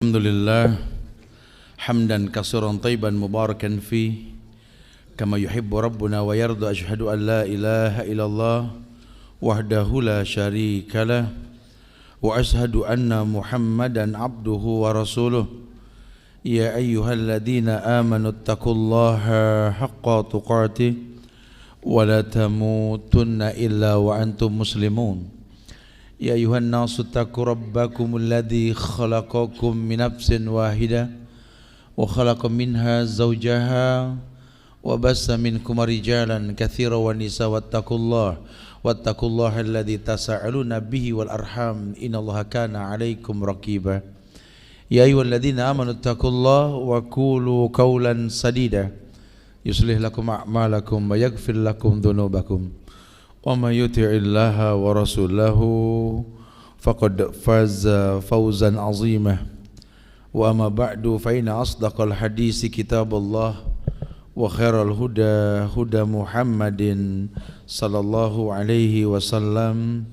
Alhamdulillah hamdan katsiran thayyiban mubarakan fi kama yuhibbu rabbuna wa yarda. Asyhadu an la ilaha illallah wahdahu la syarika lah wa asyhadu anna Muhammadan abduhu wa rasuluh. Ya ayyuhalladzina amanu taqullaha haqqa tuqatih wa la tamutunna illa wa antum muslimun. Ya ayuhan nasu taqu rabbakumul ladzi khalaqakum min nafsin wahidah wa khalaqa minha zawjaha wa bassa minkum rijalan katsiran wa nisaa wattaqullaha alladzi tasaaluna bihi wal arham innallaha kana 'alaikum raqiba. Ya ayyuhalladzina amanu taqullaha wa qulu qawlan sadida yuslih lakum a'malakum wa yaghfir lakum dhunubakum. Wa may yuti'illaha wa rasulahu faqad faza fawzan 'azima. Wa amma ba'du fa inna asdaqal hadisi kitabullah wa khairal huda huda Muhammadin sallallahu alaihi wasallam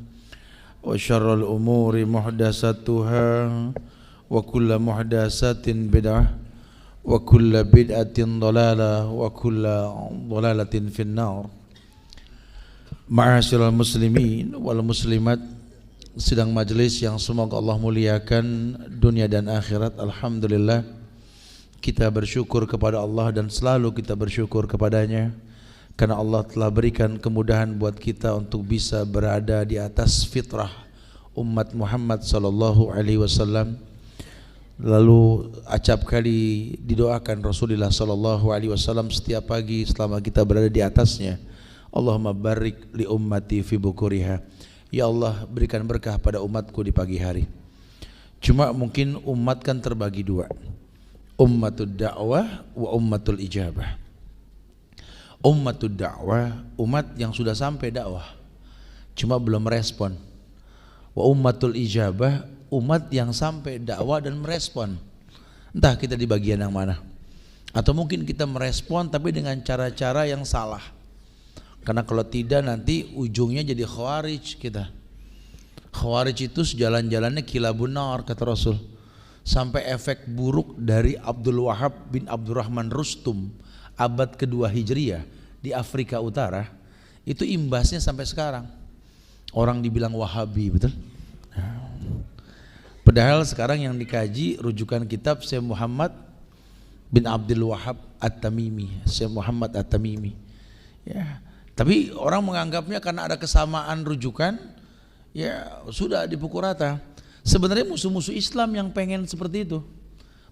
wa syarrul umuri muhdatsatuha wa kullu muhdatsatin bid'ah wa kullu bid'atin dhalalah wa kullu dhalalatin finnar. Ma'asyiral muslimin wal muslimat, sidang majelis yang semoga Allah muliakan dunia dan akhirat. Alhamdulillah kita bersyukur kepada Allah dan selalu kita bersyukur kepadanya karena Allah telah berikan kemudahan buat kita untuk bisa berada di atas fitrah umat Muhammad sallallahu alaihi wasallam. Lalu acap kali didoakan Rasulullah sallallahu alaihi wasallam setiap pagi selama kita berada di atasnya, Allahumma barik li ummati fi bukuriha. Ya Allah, berikan berkah pada umatku di pagi hari. Cuma mungkin umat kan terbagi dua, ummatud da'wah wa ummatul ijabah. Ummatud da'wah, umat yang sudah sampai dakwah cuma belum merespon. Wa ummatul ijabah, umat yang sampai dakwah dan merespon. Entah kita di bagian yang mana, atau mungkin kita merespon tapi dengan cara-cara yang salah. Karena kalau tidak nanti ujungnya jadi khawarij kita. Khawarij itu sejalan-jalannya kilabun nar kata Rasul. Sampai efek buruk dari Abdul Wahab bin Abdurrahman Rustum abad kedua Hijriah di Afrika Utara, itu imbasnya sampai sekarang. Orang dibilang Wahabi, betul? Padahal sekarang yang dikaji rujukan kitab Syekh Muhammad bin Abdul Wahab At-Tamimi, Syekh Muhammad At-Tamimi. Ya. Tapi orang menganggapnya karena ada kesamaan rujukan, ya sudah dipukul rata. Sebenarnya musuh-musuh Islam yang pengen seperti itu,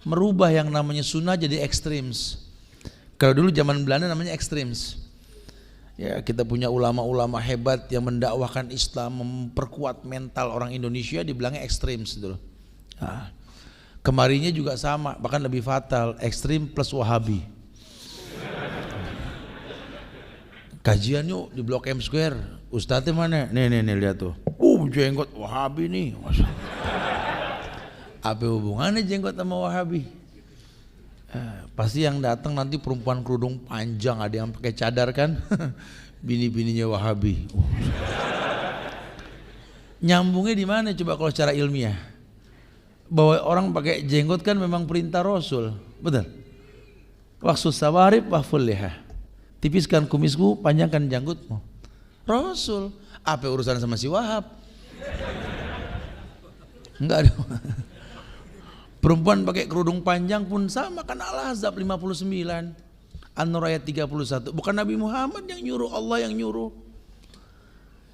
merubah yang namanya sunnah jadi ekstrems. Kalau dulu zaman Belanda namanya ekstrems. Ya, kita punya ulama-ulama hebat yang mendakwahkan Islam, memperkuat mental orang Indonesia, dibilangnya ekstrems dulu. Nah, kemarinya juga sama, bahkan lebih fatal, ekstrim plus Wahabi. Kajian yuk di Blok M Square, Ustadznya mana? Nih lihat tuh, jenggot Wahabi nih. Apa hubungannya jenggot sama Wahabi? Pasti yang datang nanti perempuan kerudung panjang, ada yang pakai cadar kan, bini-bininya Wahabi. Nyambungnya di mana coba kalau secara ilmiah? Bahwa orang pakai jenggot kan memang perintah Rasul, betul? Waqsus sawarib wahful liha. Tipiskan kumisku, panjangkan janggutmu. Rasul, apa urusan sama si Wahab? Enggak ada. Perempuan pakai kerudung panjang pun sama kan, Al-Ahzab 59, An-Nur ayat 31. Bukan Nabi Muhammad yang nyuruh, Allah yang nyuruh.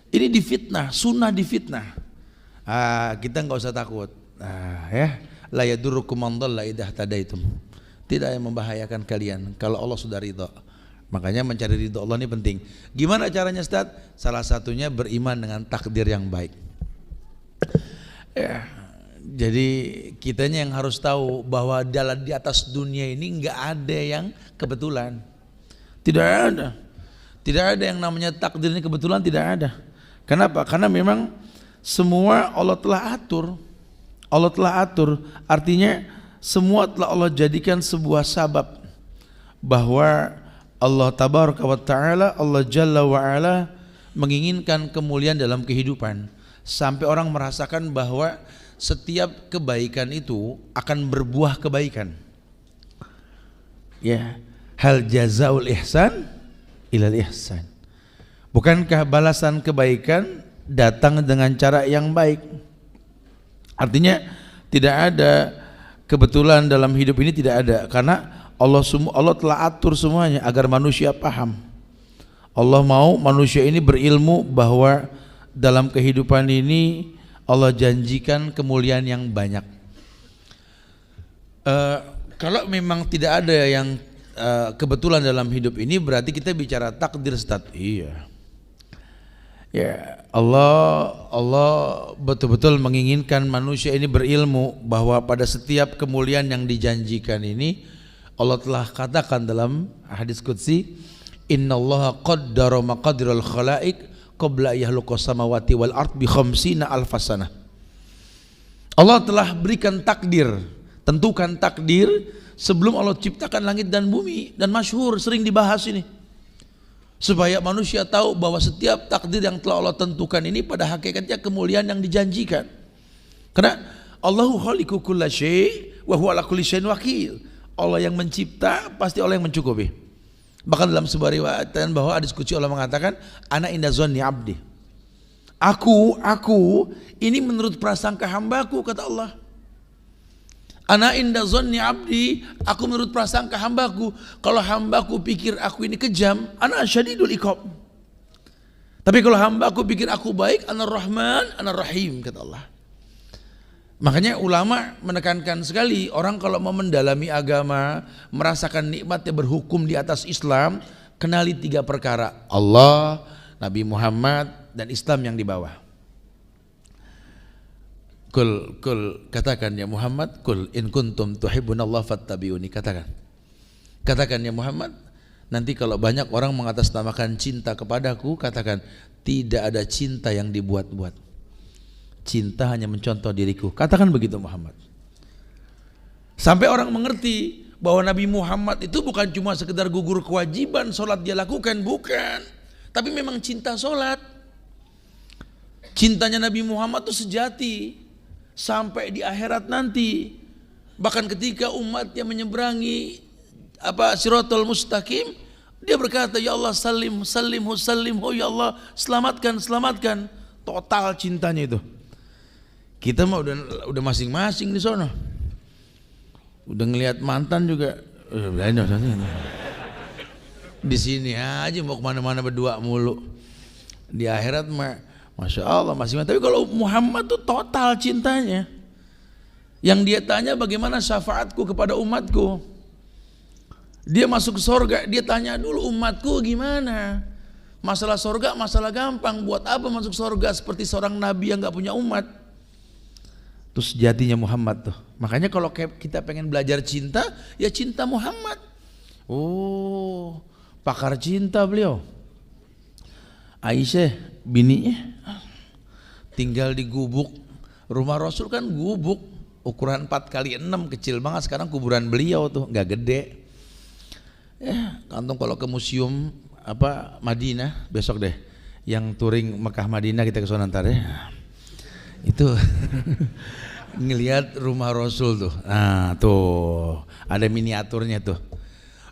Ini difitnah, sunnah difitnah. Kita enggak usah takut. Ya, la yadurrukum man dhalla idza tadaitum. Tidak yang membahayakan kalian kalau Allah sudah ridha. Makanya mencari ridho Allah ini penting. Gimana caranya Ustaz? Salah satunya beriman dengan takdir yang baik. Ya, jadi kitanya yang harus tahu bahwa di atas dunia ini nggak ada yang kebetulan. Tidak ada. Tidak ada yang namanya takdir ini kebetulan, tidak ada. Kenapa? Karena memang semua Allah telah atur. Allah telah atur. Artinya semua telah Allah jadikan sebuah sabab bahwa Allah tabaraka wa ta'ala, Allah jalla wa ala menginginkan kemuliaan dalam kehidupan. Sampai orang merasakan bahwa setiap kebaikan itu akan berbuah kebaikan. Ya, hal jazaul ihsan ilal ihsan. Bukankah balasan kebaikan datang dengan cara yang baik? Artinya tidak ada kebetulan dalam hidup ini, tidak ada, karena Allah telah atur semuanya agar manusia paham. Allah mau manusia ini berilmu bahwa dalam kehidupan ini Allah janjikan kemuliaan yang banyak. Kalau memang tidak ada yang kebetulan dalam hidup ini, berarti kita bicara takdir Ustaz. Iya. Ya, Allah betul-betul menginginkan manusia ini berilmu bahwa pada setiap kemuliaan yang dijanjikan ini, Allah telah katakan dalam hadis qudsi, innallaha qaddara maqadiral khalaiq qabla yakhluqas samawati wal ard bi khamsina alfasana. Allah telah berikan takdir, tentukan takdir sebelum Allah ciptakan langit dan bumi, dan masyhur sering dibahas ini, supaya manusia tahu bahwa setiap takdir yang telah Allah tentukan ini pada hakikatnya kemuliaan yang dijanjikan. Karena Allahu khaliqu kulla syai' wa huwa ala kulli syai'in wakil. Allah yang mencipta, pasti Allah yang mencukupi. Bahkan dalam sebuah riwayat bahwa hadis qudsi Allah mengatakan, ana inda zanni abdi. Aku ini menurut prasangka hambaku, kata Allah. Ana inda zanni abdi, aku menurut prasangka hambaku. Kalau hambaku pikir aku ini kejam, ana syadidul iqab. Tapi kalau hambaku pikir aku baik, ana rahman, ana rahim, kata Allah. Makanya ulama menekankan sekali, orang kalau mau mendalami agama, merasakan nikmatnya berhukum di atas Islam, kenali 3 perkara: Allah, Nabi Muhammad, dan Islam yang di bawah. Kul katakan ya Muhammad, kul in kuntum tuhibbunallah fattabi'uni. Katakan ya Muhammad, nanti kalau banyak orang mengatasnamakan cinta kepadaku, katakan tidak ada cinta yang dibuat-buat. Cinta hanya mencontoh diriku. Katakan begitu Muhammad. Sampai orang mengerti bahwa Nabi Muhammad itu bukan cuma sekedar gugur kewajiban sholat dia lakukan, bukan. Tapi memang cinta sholat. Cintanya Nabi Muhammad itu sejati sampai di akhirat nanti. Bahkan ketika umatnya menyeberangi Siratal Mustaqim, dia berkata, ya Allah salimhu, ya Allah selamatkan. Total cintanya itu. Kita mah udah masing-masing di sono. Udah ngelihat mantan juga. Di sini aja mau kemana-mana berdua mulu. Di akhirat mah Masya Allah masing-masing. Tapi kalau Muhammad tuh total cintanya. Yang dia tanya bagaimana syafaatku kepada umatku. Dia masuk surga, dia tanya dulu umatku gimana. Masalah surga masalah gampang. Buat apa masuk surga seperti seorang nabi yang gak punya umat. Terus jadinya Muhammad tuh. Makanya kalau kita pengen belajar cinta, ya cinta Muhammad. Oh, pakar cinta beliau. Aisyah bininya tinggal di gubuk. Rumah Rasul kan gubuk ukuran 4x6, kecil banget. Sekarang kuburan beliau tuh nggak gede. Ya, kantong kalau ke museum Madinah besok deh. Yang touring Mekah Madinah kita ke sana ntar ya. Itu ngelihat rumah Rasul tuh. Nah, tuh ada miniaturnya tuh.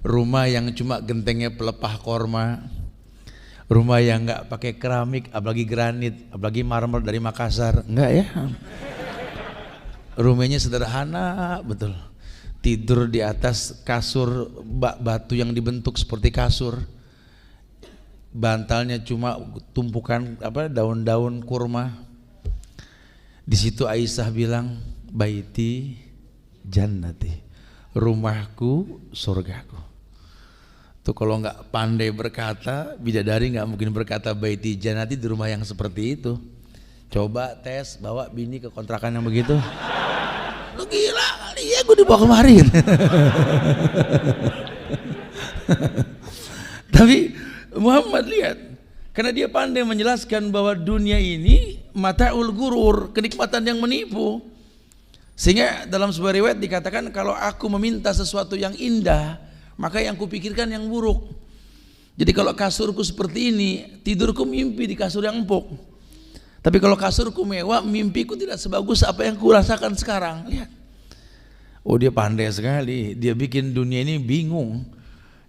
Rumah yang cuma gentengnya pelepah korma. Rumah yang enggak pakai keramik, apalagi granit, apalagi marmer dari Makassar. Enggak ya. Rumahnya sederhana betul. Tidur di atas kasur batu yang dibentuk seperti kasur. Bantalnya cuma tumpukan daun-daun kurma. Di situ Aisyah bilang, baiti jannati, rumahku surgaku. Tuh kalau nggak pandai berkata, bidadari nggak mungkin berkata baiti jannati di rumah yang seperti itu. Coba tes bawa bini ke kontrakan yang begitu. Lu gila kali ya, gue dibawa kemarin. Tapi Muhammad lihat, karena dia pandai menjelaskan bahwa dunia ini mata'ul gurur, kenikmatan yang menipu. Sehingga dalam sebuah riwayat dikatakan, kalau aku meminta sesuatu yang indah, maka yang kupikirkan yang buruk. Jadi kalau kasurku seperti ini, tidurku mimpi di kasur yang empuk. Tapi kalau kasurku mewah, mimpiku tidak sebagus apa yang kurasakan sekarang. Lihat. Oh, dia pandai sekali, dia bikin dunia ini bingung.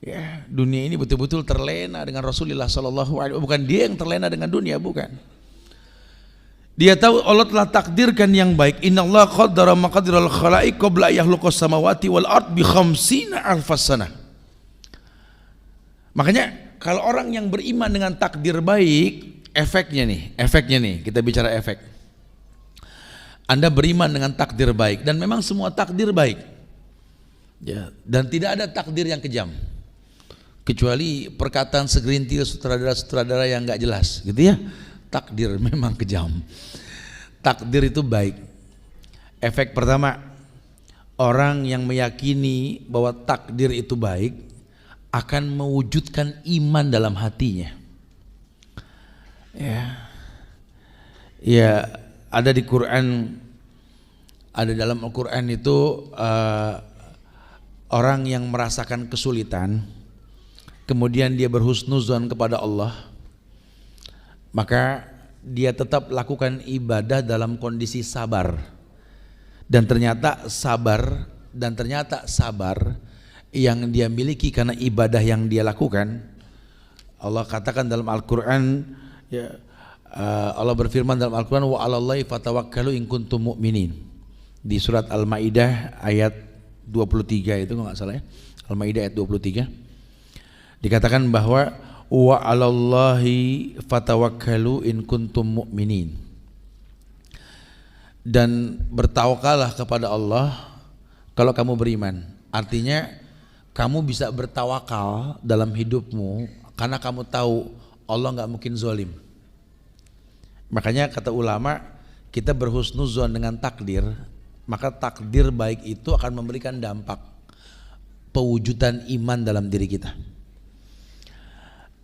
Ya, dunia ini betul-betul terlena dengan Rasulullah Sallallahu Alaihi Wasallam. Bukan dia yang terlena dengan dunia, bukan. Dia tahu Allah telah takdirkan yang baik. Innallaha qaddara maqadiral khalaiq qabla yakhluqas samawati wal ard bi khamsina alfas sanah. Makanya kalau orang yang beriman dengan takdir baik, efeknya nih, kita bicara efek. Anda beriman dengan takdir baik, dan memang semua takdir baik, ya, dan tidak ada takdir yang kejam, kecuali perkataan segelintir sutradara-sutradara yang nggak jelas, gitu ya. Takdir memang kejam, takdir itu baik. Efek pertama, orang yang meyakini bahwa takdir itu baik akan mewujudkan iman dalam hatinya. Ya, ada di Quran, ada dalam Al-Quran itu orang yang merasakan kesulitan, kemudian dia berhusnuzon kepada Allah, maka dia tetap lakukan ibadah dalam kondisi sabar. Dan ternyata sabar yang dia miliki karena ibadah yang dia lakukan, Allah katakan dalam Al-Quran, ya, Allah berfirman dalam Al-Quran, wa 'alallahi fatawakkalu in kuntum mu'minin, di surat Al-Maidah ayat 23 itu kalau nggak salah ya, Al-Maidah ayat 23 dikatakan bahwa wa 'alallahi fatawakkalu in kuntum mu'minin, dan bertawakallah kepada Allah kalau kamu beriman. Artinya kamu bisa bertawakal dalam hidupmu karena kamu tahu Allah nggak mungkin zalim. Makanya kata ulama, kita berhusnuzon dengan takdir, maka takdir baik itu akan memberikan dampak pewujudan iman dalam diri kita.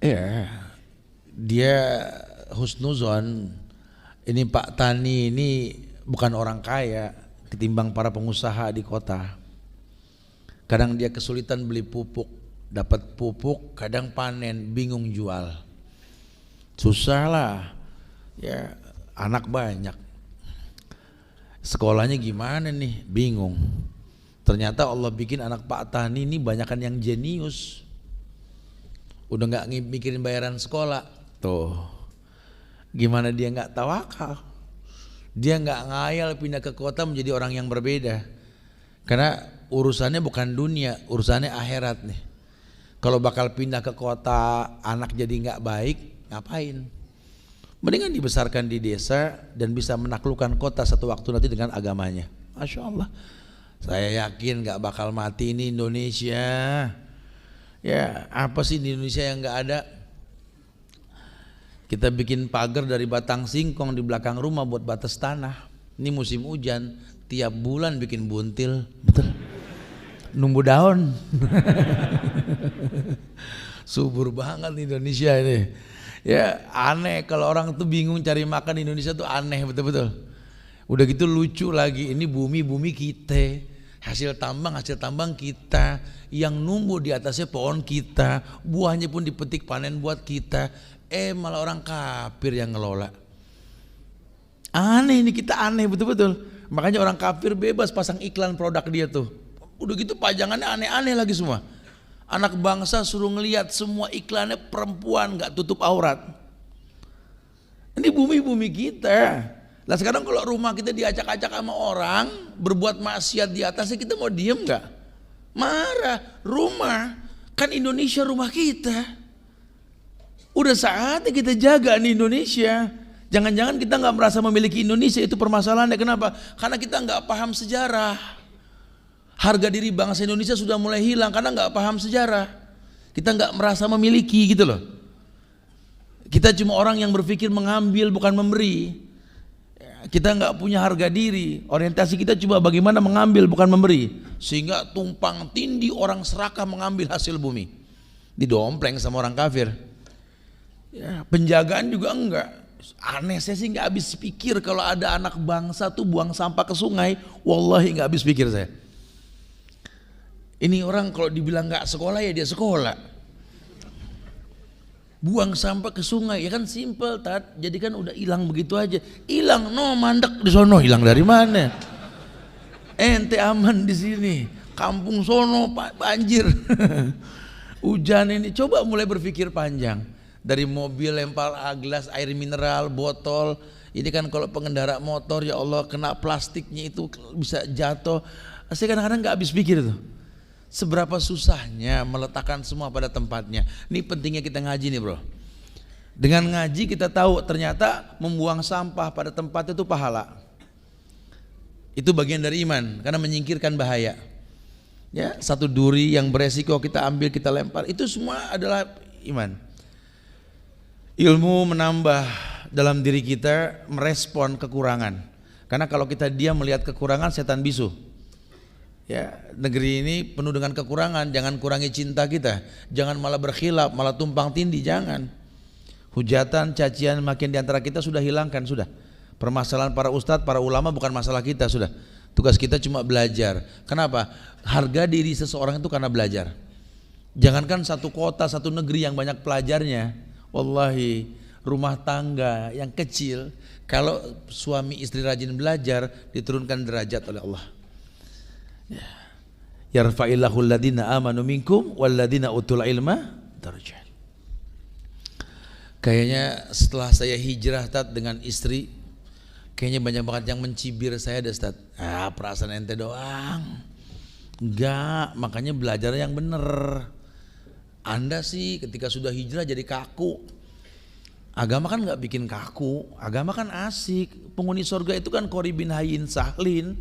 Ya, dia husnuzon, ini Pak Tani ini bukan orang kaya ketimbang para pengusaha di kota. Kadang dia kesulitan beli pupuk, dapat pupuk, kadang panen, bingung jual. Susah lah, ya, anak banyak. Sekolahnya gimana nih, bingung. Ternyata Allah bikin anak Pak Tani ini banyakan yang jenius. Udah gak mikirin bayaran sekolah. Tuh, gimana dia gak tawakal. Dia gak ngayal pindah ke kota menjadi orang yang berbeda. Karena urusannya bukan dunia, urusannya akhirat nih. Kalau bakal pindah ke kota, anak jadi nggak baik, ngapain? Mendingan dibesarkan di desa dan bisa menaklukkan kota satu waktu nanti dengan agamanya. Masya Allah, saya yakin nggak bakal mati ini Indonesia. Ya, apa sih di Indonesia yang nggak ada? Kita bikin pagar dari batang singkong di belakang rumah buat batas tanah. Ini musim hujan, tiap bulan bikin buntil, betul? Numbu daun. Subur banget Indonesia ini. Ya, aneh kalau orang tuh bingung cari makan di Indonesia tuh aneh, betul-betul. Udah gitu lucu lagi, ini bumi kita, hasil tambang kita, yang numbuh di atasnya pohon kita, buahnya pun dipetik panen buat kita. Malah orang kafir yang ngelola. Aneh ini, kita aneh betul-betul. Makanya orang kafir bebas pasang iklan produk dia tuh. Udah gitu pajangannya aneh-aneh lagi semua. Anak bangsa suruh ngelihat semua iklannya perempuan gak tutup aurat. Ini bumi-bumi kita. Lah sekarang kalau rumah kita diacak-acak sama orang berbuat maksiat di atasnya, kita mau diem gak? Marah. Rumah, kan Indonesia rumah kita. Udah saatnya kita jaga nih Indonesia. Jangan-jangan kita gak merasa memiliki Indonesia, itu permasalahannya. Kenapa? Karena kita gak paham sejarah. Harga diri bangsa Indonesia sudah mulai hilang karena nggak paham sejarah. Kita nggak merasa memiliki gitu loh. Kita cuma orang yang berpikir mengambil bukan memberi. Kita nggak punya harga diri. Orientasi kita cuma bagaimana mengambil bukan memberi. Sehingga tumpang tindih orang serakah mengambil hasil bumi. Didompleng sama orang kafir. Ya, penjagaan juga enggak. Aneh, saya sih nggak habis pikir kalau ada anak bangsa tuh buang sampah ke sungai. Wallahi nggak habis pikir saya. Ini orang kalau dibilang nggak sekolah ya dia sekolah. buang sampah ke sungai, ya kan simple Tat. Jadi kan udah hilang begitu aja. Hilang, no mandek di sono, hilang dari mana? Ente aman di sini, kampung sono banjir. Hujan ini, coba mulai berpikir panjang. Dari mobil lempar gelas air mineral, botol. Ini kan kalau pengendara motor, ya Allah, kena plastiknya itu bisa jatuh. Saya kadang-kadang gak habis pikir tuh. Seberapa susahnya meletakkan semua pada tempatnya. Ini pentingnya kita ngaji nih bro. Dengan ngaji kita tahu ternyata membuang sampah pada tempat itu pahala. Itu bagian dari iman, karena menyingkirkan bahaya. Ya, satu duri yang beresiko kita ambil, kita lempar, itu semua adalah iman. Ilmu menambah dalam diri kita merespon kekurangan. Karena kalau kita diam melihat kekurangan, setan bisu. Ya, negeri ini penuh dengan kekurangan, jangan kurangi cinta kita. Jangan malah berkhilaf, malah tumpang tindih, jangan. Hujatan, cacian makin di antara kita sudah hilangkan, sudah. Permasalahan para ustadz, para ulama bukan masalah kita, sudah. Tugas kita cuma belajar. Kenapa? Harga diri seseorang itu karena belajar. Jangankan satu kota, satu negeri yang banyak pelajarnya. Wallahi, rumah tangga yang kecil, kalau suami istri rajin belajar, diturunkan derajat oleh Allah. Yarfa'illahu alladhina amanu minkum walladhina utul ilma darajat. Kayaknya setelah saya hijrah Tat dengan istri, kayaknya banyak banget yang mencibir saya deh Tat. Perasaan ente doang. Enggak, makanya belajar yang bener. Anda sih ketika sudah hijrah jadi kaku. Agama kan gak bikin kaku, agama kan asik. Penghuni surga itu kan qoribin hayyin sahlin.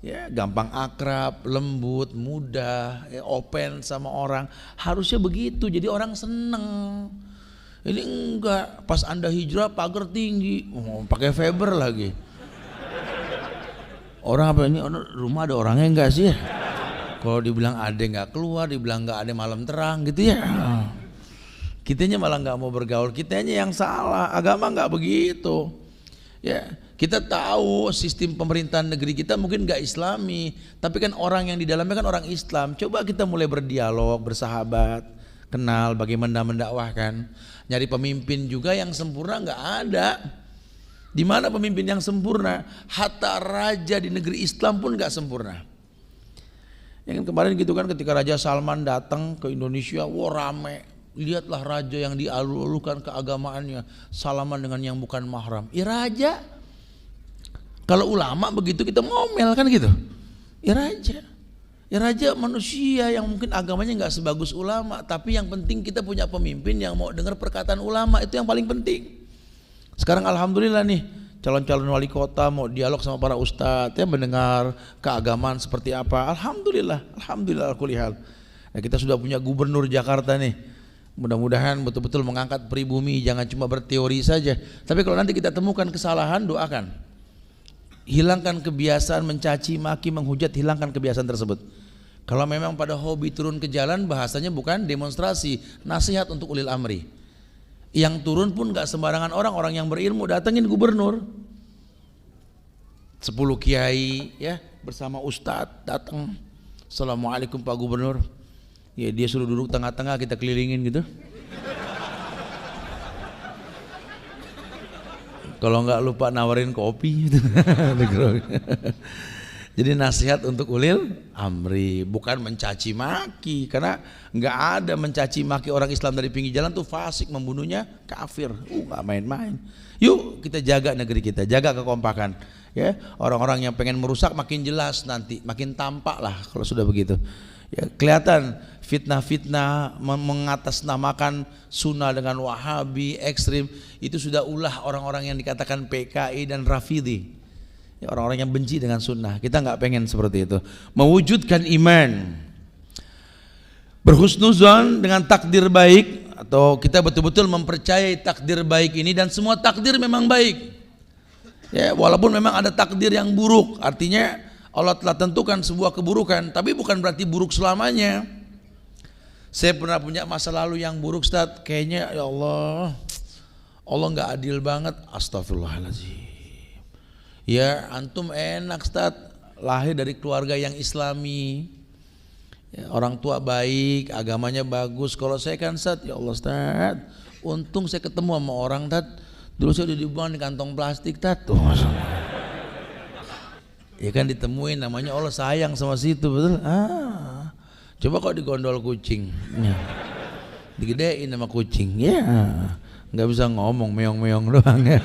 Ya, gampang akrab, lembut, mudah, ya, open sama orang. Harusnya begitu, jadi orang seneng. Ini enggak, pas Anda hijrah pagar tinggi, pakai Faber lagi. Orang apa ini, rumah ada orangnya enggak sih? Kalau dibilang ada enggak keluar, dibilang enggak ada malam terang gitu ya. Kitanya malah enggak mau bergaul, kitanya yang salah. Agama enggak begitu. Ya, kita tahu sistem pemerintahan negeri kita mungkin gak islami, tapi kan orang yang di dalamnya kan orang Islam. Coba kita mulai berdialog, bersahabat, kenal bagaimana mendakwahkan. Nyari pemimpin juga yang sempurna gak ada. Di mana pemimpin yang sempurna? Hatta raja di negeri Islam pun gak sempurna. Yang kemarin gitu kan, ketika Raja Salman datang ke Indonesia, wah rame. Lihatlah raja yang dialu-alukan keagamaannya, salaman dengan yang bukan mahram. Ya raja. Kalau ulama begitu kita ngomel kan gitu. Ya raja. Ya raja manusia yang mungkin agamanya nggak sebagus ulama, tapi yang penting kita punya pemimpin yang mau dengar perkataan ulama, itu yang paling penting. Sekarang alhamdulillah nih, calon-calon wali kota mau dialog sama para ustadz, ya mendengar keagamaan seperti apa. Alhamdulillah, alhamdulillah kulihal. Nah, kita sudah punya gubernur Jakarta nih. Mudah-mudahan betul-betul mengangkat pribumi, jangan cuma berteori saja. Tapi kalau nanti kita temukan kesalahan, doakan. Hilangkan kebiasaan mencaci, maki, menghujat, hilangkan kebiasaan tersebut. Kalau memang pada hobi turun ke jalan, bahasanya bukan demonstrasi, nasihat untuk ulil amri. Yang turun pun gak sembarangan orang yang berilmu, datengin gubernur. 10 kiai ya bersama ustadz datang. Assalamualaikum Pak Gubernur. Ya dia suruh duduk tengah-tengah, kita kelilingin gitu. Kalau nggak lupa nawarin kopi gitu. Jadi nasihat untuk ulil amri, bukan mencaci maki. Karena nggak ada mencaci maki orang Islam dari pinggir jalan tuh fasik, membunuhnya kafir. Nggak main-main. Yuk kita jaga negeri kita, jaga kekompakan. Ya, orang-orang yang pengen merusak makin jelas nanti, makin tampak lah kalau sudah begitu. Ya, kelihatan fitnah-fitnah mengatasnamakan sunnah dengan wahabi ekstrim, itu sudah ulah orang-orang yang dikatakan PKI dan Rafidhi, ya, orang-orang yang benci dengan sunnah. Kita nggak pengen seperti itu. Mewujudkan iman, berhusnuzon dengan takdir baik, atau kita betul-betul mempercayai takdir baik ini, dan semua takdir memang baik. Ya, walaupun memang ada takdir yang buruk, artinya Allah telah tentukan sebuah keburukan, tapi bukan berarti buruk selamanya. Saya pernah punya masa lalu yang buruk, Ustaz. Kayaknya ya Allah nggak adil banget. Astagfirullahaladzim. Ya antum enak, Ustaz, lahir dari keluarga yang Islami, ya, orang tua baik, agamanya bagus. Kalau saya kan, Ustaz, ya Allah Ustaz, untung saya ketemu sama orang Tat, dulu saya udah dibuang di kantong plastik Tat. Tuh, ya kan ditemuin, namanya Allah sayang sama situ, betul? Coba kok digondol kucing, ya. Digedein sama kucing, ya nggak bisa ngomong, meong-meong doang ya.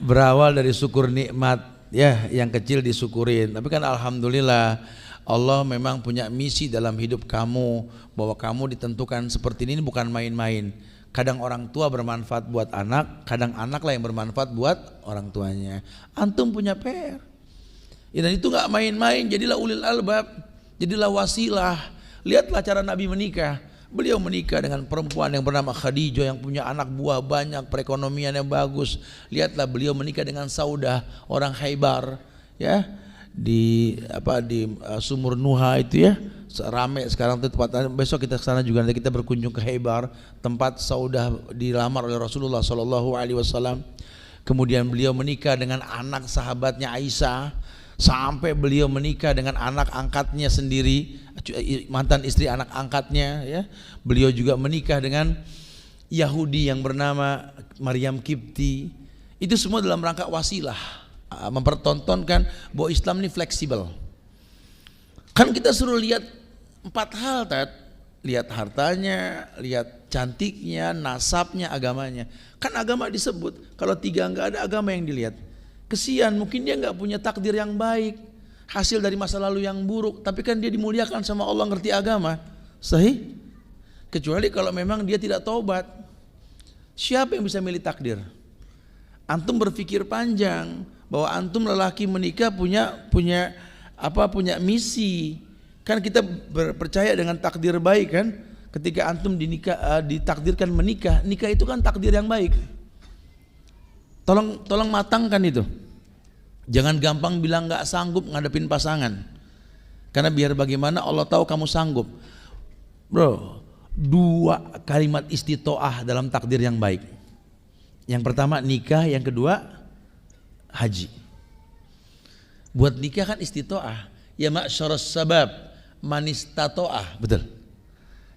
Berawal dari syukur nikmat, ya yang kecil disyukurin. Tapi kan alhamdulillah Allah memang punya misi dalam hidup kamu, bahwa kamu ditentukan seperti ini bukan main-main. Kadang orang tua bermanfaat buat anak, kadang anak lah yang bermanfaat buat orang tuanya. Antum punya PR, ya, dan itu nggak main-main. Jadilah ulil albab, jadilah wasilah. Lihatlah cara Nabi menikah. Beliau menikah dengan perempuan yang bernama Khadijah yang punya anak buah banyak, perekonomian yang bagus. Lihatlah beliau menikah dengan Saudah, orang Khaybar, ya, di Sumur Nuha itu ya, rame sekarang itu tempat. Besok kita ke sana juga, nanti kita berkunjung ke Khaybar, tempat Saudah dilamar oleh Rasulullah SAW. Kemudian beliau menikah dengan anak sahabatnya Aisyah, sampai beliau menikah dengan anak angkatnya sendiri, mantan istri anak angkatnya, ya. Beliau juga menikah dengan Yahudi yang bernama Maryam Kipti. Itu semua dalam rangka wasilah, mempertontonkan bahwa Islam ini fleksibel. Kan kita suruh lihat 4 hal, Tat. Lihat hartanya, lihat cantiknya, nasabnya, agamanya. Kan agama disebut, kalau 3 enggak ada agama yang dilihat. Kesian, mungkin dia nggak punya takdir yang baik, hasil dari masa lalu yang buruk, tapi kan dia dimuliakan sama Allah, ngerti agama, sahih. Kecuali kalau memang dia tidak taubat. Siapa yang bisa milih takdir? Antum berpikir panjang bahwa antum lelaki menikah punya misi. Kan kita percaya dengan takdir baik kan? Ketika antum ditakdirkan menikah, nikah itu kan takdir yang baik. Tolong matangkan itu. Jangan gampang bilang nggak sanggup ngadepin pasangan. Karena biar bagaimana Allah tahu kamu sanggup. Bro, 2 kalimat istitoah dalam takdir yang baik. Yang pertama nikah, yang kedua haji. Buat nikah kan istitoah. Ya ma'syaras sabab manistatoah, betul.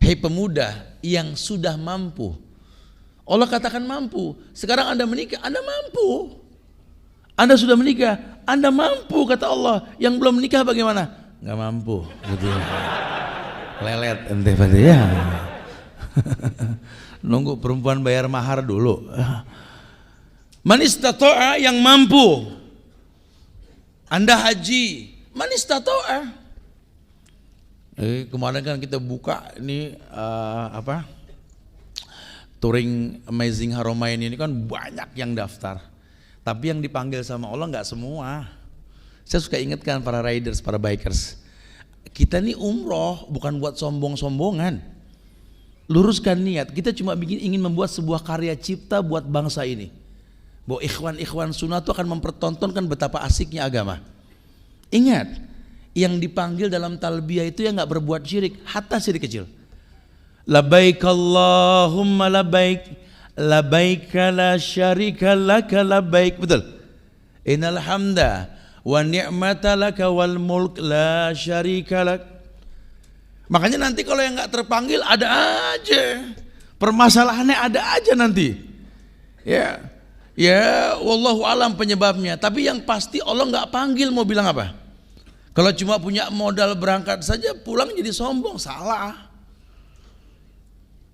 Hei pemuda yang sudah mampu. Allah katakan mampu. Sekarang Anda menikah, Anda mampu. Anda sudah menikah, Anda mampu, kata Allah. Yang belum menikah bagaimana? Nggak mampu, gitu. Lelet ente pada ya. Nunggu perempuan bayar mahar dulu. Man istata'a, yang mampu. Anda haji, man istata'a. Kemarin kan kita buka ini touring Amazing Haramain ini kan banyak yang daftar, tapi yang dipanggil sama Allah nggak semua. Saya suka ingatkan para riders, para bikers, kita ini umroh bukan buat sombong-sombongan. Luruskan niat, kita cuma ingin membuat sebuah karya cipta buat bangsa ini. Bahwa ikhwan-ikhwan sunnah itu akan mempertontonkan betapa asiknya agama. Ingat, yang dipanggil dalam talbiyah itu yang nggak berbuat syirik, hatta syirik kecil. Labbaik Allahumma labbaik, labbaik la syarika laka labbaik, betul. Innal hamda wa ni'mata laka wal mulk la syarika lak. Makanya nanti kalau yang nggak terpanggil ada aja permasalahannya, ada aja nanti. Ya, wallahu alam penyebabnya. Tapi yang pasti Allah nggak panggil, mau bilang apa? Kalau cuma punya modal berangkat saja pulang jadi sombong, salah.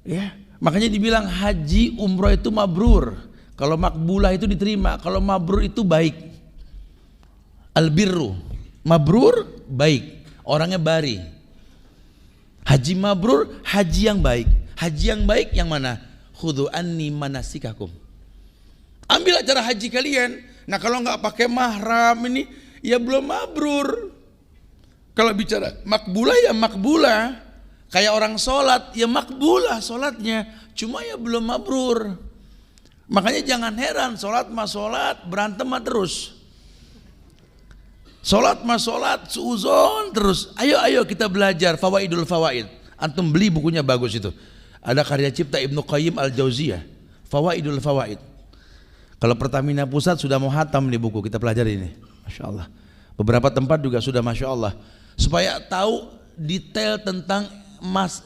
Ya, makanya dibilang haji umroh itu mabrur. Kalau makbulah itu diterima, kalau mabrur itu baik. Albirru, mabrur baik, orangnya bari. Haji mabrur, haji yang baik. Haji yang baik yang mana? Khudhu anni manasikakum. Ambil acara haji kalian. Nah kalau nggak pakai mahram ini, ya belum mabrur. Kalau bicara makbulah ya makbulah. Kayak orang sholat, ya makbulah sholatnya, cuma ya belum mabrur. Makanya jangan heran, sholat mah sholat, berantem mah terus. Sholat mah sholat, suuzon terus. Ayo kita belajar Fawaidul Fawaid. Antum beli bukunya, bagus itu. Ada karya cipta Ibnu Qayyim Al-Jauziyah, Fawaidul Fawaid. Kalau Pertamina Pusat sudah mau hatam nih buku, kita pelajari ini. Masya Allah. Beberapa tempat juga sudah Masya Allah. Supaya tahu detail tentang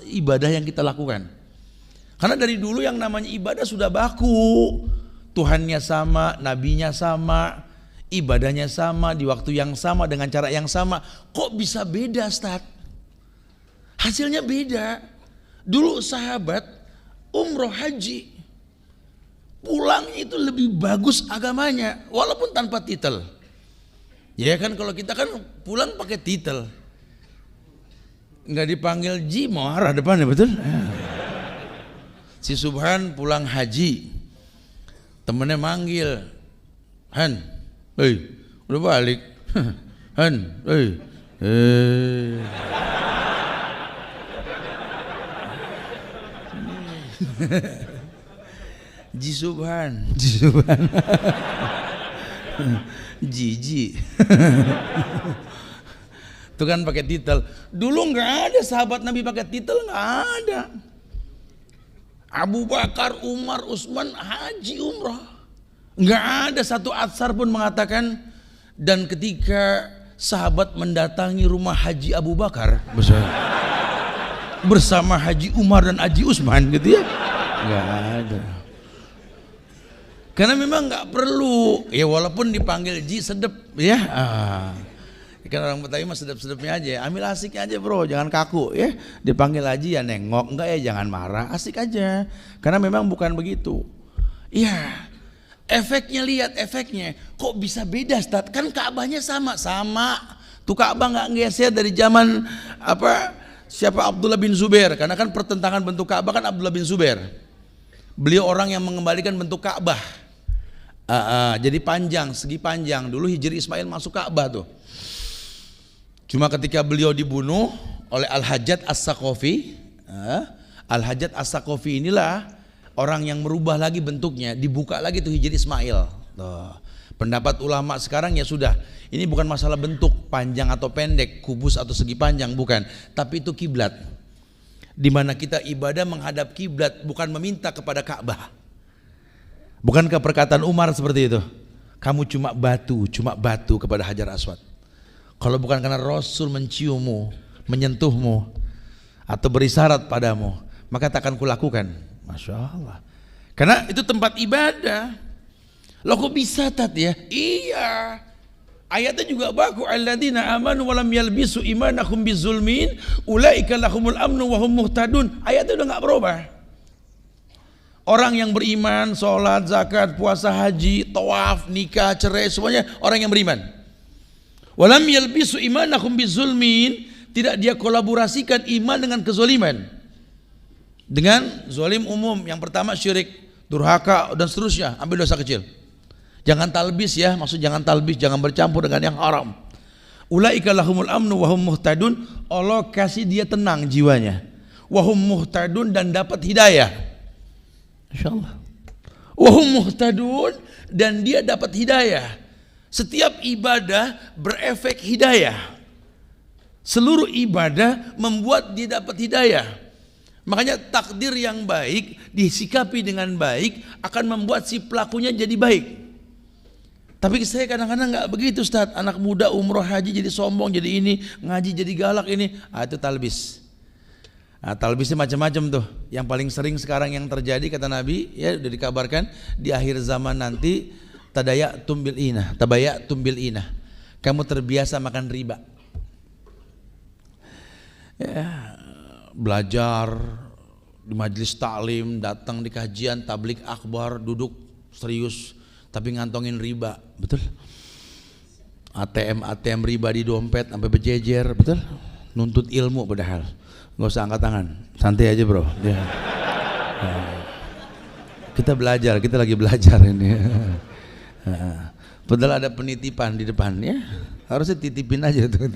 ibadah yang kita lakukan. Karena dari dulu yang namanya ibadah sudah baku. Tuhannya sama, nabinya sama, ibadahnya sama, di waktu yang sama, dengan cara yang sama. Kok bisa beda, Ustaz? Hasilnya beda. Dulu sahabat umroh haji, pulangnya itu lebih bagus agamanya, walaupun tanpa titel. Ya kan, kalau kita kan pulang pakai titel, nggak dipanggil Ji, marah depannya, betul? Si Subhan pulang haji, temennya manggil, Han, udah balik, Han, Ji Subhan, Jiji. Itu kan pakai titel. Dulu nggak ada sahabat Nabi pakai titel, nggak ada. Abu Bakar, Umar, Utsman haji umrah, nggak ada satu atsar pun mengatakan. Dan ketika sahabat mendatangi rumah Haji Abu Bakar bersama Haji Umar dan Haji Utsman gitu ya, nggak ada. Karena memang nggak perlu, ya walaupun dipanggil Ji sedep ya. Kan orang Betawi mah sedep-sedepnya aja, ambil asik aja bro, jangan kaku ya. Dipanggil Haji ya nengok, enggak ya jangan marah, asik aja. Karena memang bukan begitu. Iya, efeknya, lihat efeknya, kok bisa beda Ustaz? Kan Ka'bahnya sama. Tuh Ka'bah nggak geser dari zaman siapa, Abdullah bin Zubair. Karena kan pertentangan bentuk Ka'bah kan Abdullah bin Zubair. Beliau orang yang mengembalikan bentuk Ka'bah. Jadi panjang, segi panjang. Dulu Hijri Ismail masuk Ka'bah tuh. Cuma ketika beliau dibunuh oleh Al-Hajjaj As-Saqafi, Al-Hajjaj As-Saqafi inilah orang yang merubah lagi bentuknya, dibuka lagi tuh Hijri Ismail. Pendapat ulama sekarang ya sudah, ini bukan masalah bentuk panjang atau pendek, kubus atau segi panjang, bukan, tapi itu kiblat. Di mana kita ibadah menghadap kiblat, bukan meminta kepada Ka'bah. Bukankah perkataan Umar seperti itu? Kamu cuma batu kepada Hajar Aswad. Kalau bukan karena Rasul menciummu, menyentuhmu, atau berisyarat padamu, maka tak akan kulakukan. Masya Allah. Karena itu tempat ibadah. Loh kok bisa Tat ya? Iya. Ayatnya juga baku, alladzina amanu walam yalbisu imanahum bizulmin ulaika lahumul amnu wa hum muhtadun. Ayatnya udah nggak berubah. Orang yang beriman, sholat, zakat, puasa, haji, tawaf, nikah, cerai, semuanya orang yang beriman. Walam yalbisu imanahum bizulmin, tidak dia kolaborasikan iman dengan kezoliman. Dengan zolim umum, yang pertama syirik, durhaka dan seterusnya, ambil dosa kecil. Jangan talbis ya, maksud jangan talbis, jangan bercampur dengan yang haram. Ulaika lahumul amnu wa hum muhtadun, Allah kasih dia tenang jiwanya. Wa hum muhtadun, dan dapat hidayah. Insyaallah. Wa hum muhtadun, dan dia dapat hidayah. Setiap ibadah berefek hidayah. Seluruh ibadah membuat dia dapat hidayah. Makanya takdir yang baik disikapi dengan baik akan membuat si pelakunya jadi baik. Tapi saya kadang-kadang nggak begitu Ustaz. Anak muda umroh haji jadi sombong, jadi ini, ngaji jadi galak ini. Itu talbis. Talbisnya macam-macam tuh. Yang paling sering sekarang yang terjadi kata Nabi, ya udah dikabarkan di akhir zaman nanti, tabayatum bil inah. Kamu terbiasa makan riba. Ya, belajar di majelis taklim, datang di kajian tablik akbar, duduk serius tapi ngantongin riba, betul? ATM riba di dompet sampai berjejer, betul? Nuntut ilmu padahal. Nggak usah angkat tangan, santai aja bro. Ya. Kita belajar, kita lagi belajar ini. Padahal ada penitipan di depan ya, harusnya titipin aja tuh.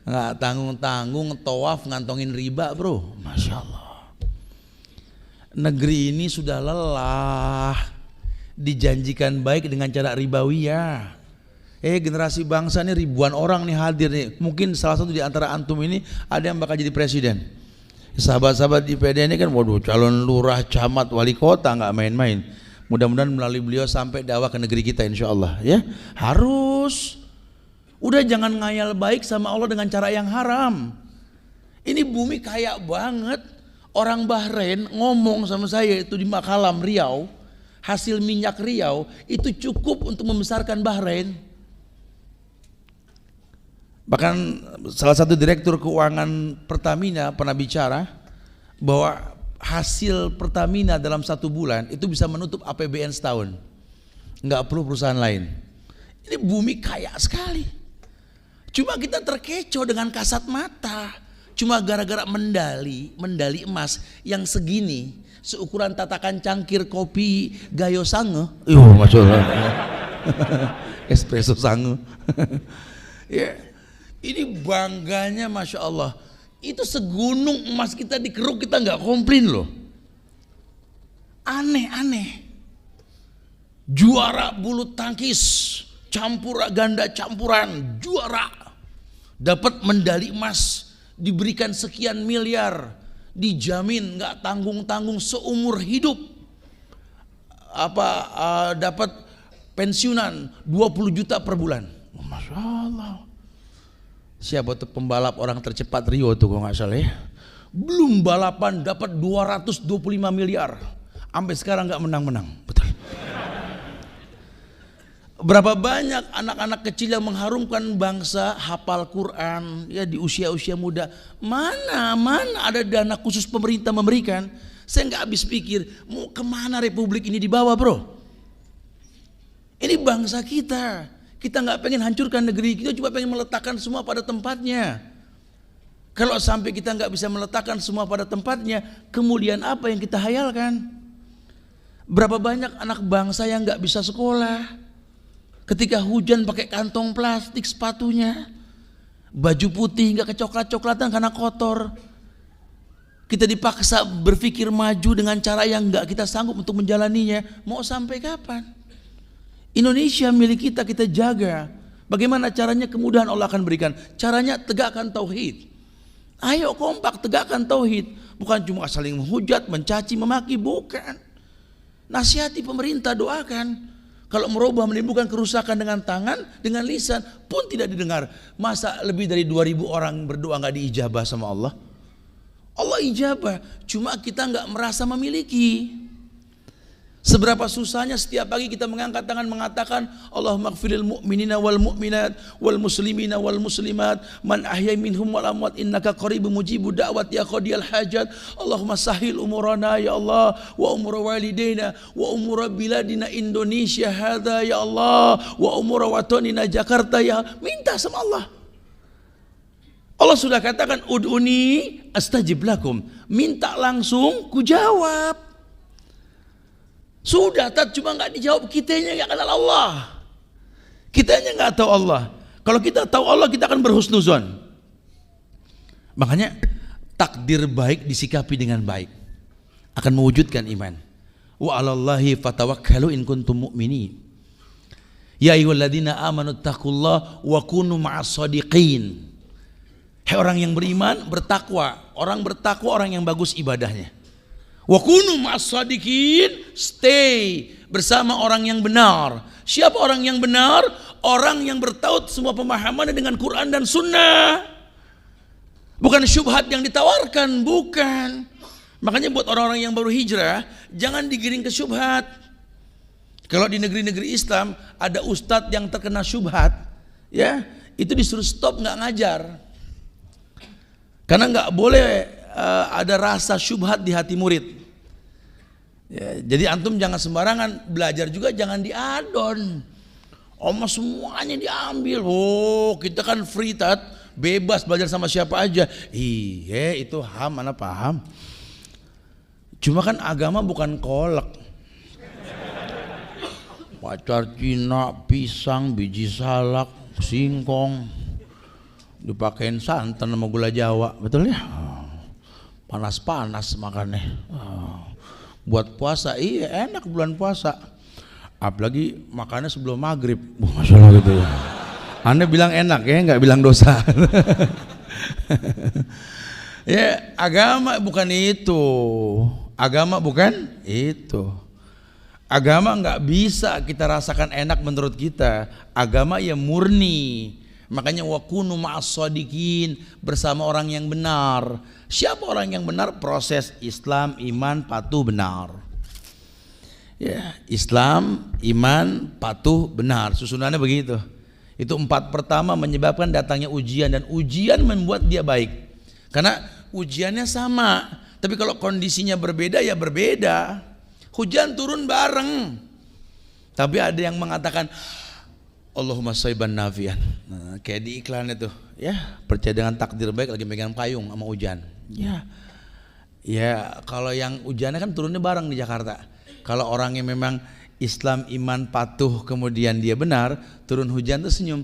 Nggak tanggung-tanggung tawaf ngantongin riba bro. Masya Allah. Negeri ini sudah lelah dijanjikan baik dengan cara ribawiyah. Generasi bangsa ini ribuan orang nih hadir nih. Mungkin salah satu di antara antum ini ada yang bakal jadi presiden. Sahabat-sahabat di PD ini kan, waduh, calon lurah, camat, wali kota, nggak main-main. Mudah-mudahan melalui beliau sampai dakwah ke negeri kita insya Allah ya. Harus. Udah jangan ngayal baik sama Allah dengan cara yang haram. Ini bumi kaya banget. Orang Bahrain ngomong sama saya itu di Makalam Riau, hasil minyak Riau itu cukup untuk membesarkan Bahrain. Bahkan salah satu direktur keuangan Pertamina pernah bicara bahwa hasil Pertamina dalam 1 bulan itu bisa menutup APBN setahun. Nggak perlu perusahaan lain. Ini bumi kaya sekali. Cuma kita terkecoh dengan kasat mata. Cuma gara-gara medali emas yang segini, seukuran tatakan cangkir kopi Gayo Sange. Masyaallah. Espresso Sange. Ya, ini bangganya Masya Allah. Itu segunung emas kita dikeruk, kita nggak komplain loh. Aneh-aneh. Juara bulu tangkis ganda campuran, juara, dapat medali emas, diberikan sekian miliar, dijamin nggak tanggung-tanggung seumur hidup. Dapat pensiunan 20 juta per bulan. Masya Allah. Siapa tuh pembalap orang tercepat Rio tuh kalau nggak salah ya? Belum balapan dapat 225 miliar. Sampai sekarang nggak menang-menang. Betul. Berapa banyak anak-anak kecil yang mengharumkan bangsa, hafal Quran ya di usia-usia muda. Mana ada dana khusus pemerintah memberikan? Saya nggak habis pikir mau kemana Republik ini dibawa, bro. Ini bangsa kita. Kita nggak pengen hancurkan negeri kita, cuma pengen meletakkan semua pada tempatnya. Kalau sampai kita nggak bisa meletakkan semua pada tempatnya, kemudian apa yang kita hayalkan? Berapa banyak anak bangsa yang nggak bisa sekolah? Ketika hujan pakai kantong plastik sepatunya, baju putih nggak kecoklat-coklatan karena kotor. Kita dipaksa berpikir maju dengan cara yang nggak kita sanggup untuk menjalaninya. Mau sampai kapan? Indonesia milik kita, kita jaga. Bagaimana caranya? Kemudahan Allah akan berikan. Caranya tegakkan tauhid. Ayo kompak tegakkan tauhid. Bukan cuma saling menghujat, mencaci, memaki, bukan. Nasihati pemerintah, doakan. Kalau merubah menimbulkan kerusakan dengan tangan, dengan lisan pun tidak didengar. Masa lebih dari 2000 orang berdoa nggak diijabah sama Allah? Allah ijabah, cuma kita nggak merasa memiliki. Seberapa susahnya setiap pagi kita mengangkat tangan mengatakan Allahumma ighfirlil mu'minina wal mu'minat wal muslimina wal muslimat man ahya minhum wal amwat innaka qaribun mujibud da'wat ya qadiyal hajat. Allahumma sahil umurana ya Allah wa umur walidaina wa umur biladina Indonesia hadza ya Allah wa umur watonina Jakarta ya. Minta sama Allah. Allah sudah katakan ud'uni astajib lakum. Minta langsung ku jawab. Sudah, cuma nggak dijawab, kitanya nggak kenal Allah, kitanya nggak tahu Allah. Kalau kita tahu Allah, kita akan berhusnuzon. Makanya takdir baik disikapi dengan baik akan mewujudkan iman. Wa 'alallahi fatawakkalu in kuntum mu'minin. Ya ayyuhalladzina amanu taqullaha wa kunu ma'as shadiqin. Hai orang yang beriman, bertakwa. Orang bertakwa orang yang bagus ibadahnya. Wa kunu ma'as shadiqin, stay bersama orang yang benar. Siapa orang yang benar? Orang yang bertaut semua pemahamannya dengan Quran dan Sunnah. Bukan syubhat yang ditawarkan, bukan. Makanya buat orang-orang yang baru hijrah, jangan digiring ke syubhat. Kalau di negeri-negeri Islam ada ustadz yang terkena syubhat, ya itu disuruh stop, nggak ngajar. Karena nggak boleh ada rasa syubhat di hati murid. Ya, jadi antum jangan sembarangan belajar juga, jangan diadon. Semuanya diambil. Oh, kita kan free tat, bebas belajar sama siapa aja. Iya, itu mana paham. Cuma kan agama bukan kolak. Pacar Cina, pisang, biji salak, singkong, dipakein santan sama gula Jawa, betul ya? Panas-panas makannya. Buat puasa, iya enak bulan puasa. Apalagi makannya sebelum maghrib. Masya Allah gitu ya. Anda bilang enak ya, nggak bilang dosa. Ya, agama bukan itu. Agama bukan itu. Agama nggak bisa kita rasakan enak menurut kita. Agama ya murni. Makanya wa kunu ma'as shadiqin, bersama orang yang benar. Siapa orang yang benar? Proses Islam, iman, patuh, benar. Ya, Islam, iman, patuh, benar. Susunannya begitu. Itu 4 pertama menyebabkan datangnya ujian, dan ujian membuat dia baik. Karena ujiannya sama, tapi kalau kondisinya berbeda ya berbeda. Hujan turun bareng. Tapi ada yang mengatakan Allahumma shayban nafian. Nah, kayak di iklan itu, ya, percaya dengan takdir baik, lagi megang payung sama hujan. Ya. Ya, kalau yang hujannya kan turunnya bareng di Jakarta. Kalau orang yang memang Islam, iman, patuh, kemudian dia benar, turun hujan tuh senyum.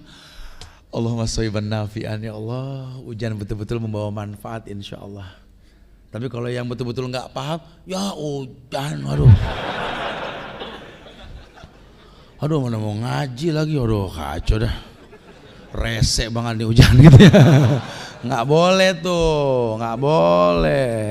Allahumma shayban nafian, ya Allah, hujan betul-betul membawa manfaat insyaallah. Tapi kalau yang betul-betul nggak paham, ya hujan, aduh mana mau ngaji lagi, aduh kacau dah, resek banget nih hujan gitu ya. Nggak boleh tuh, nggak boleh.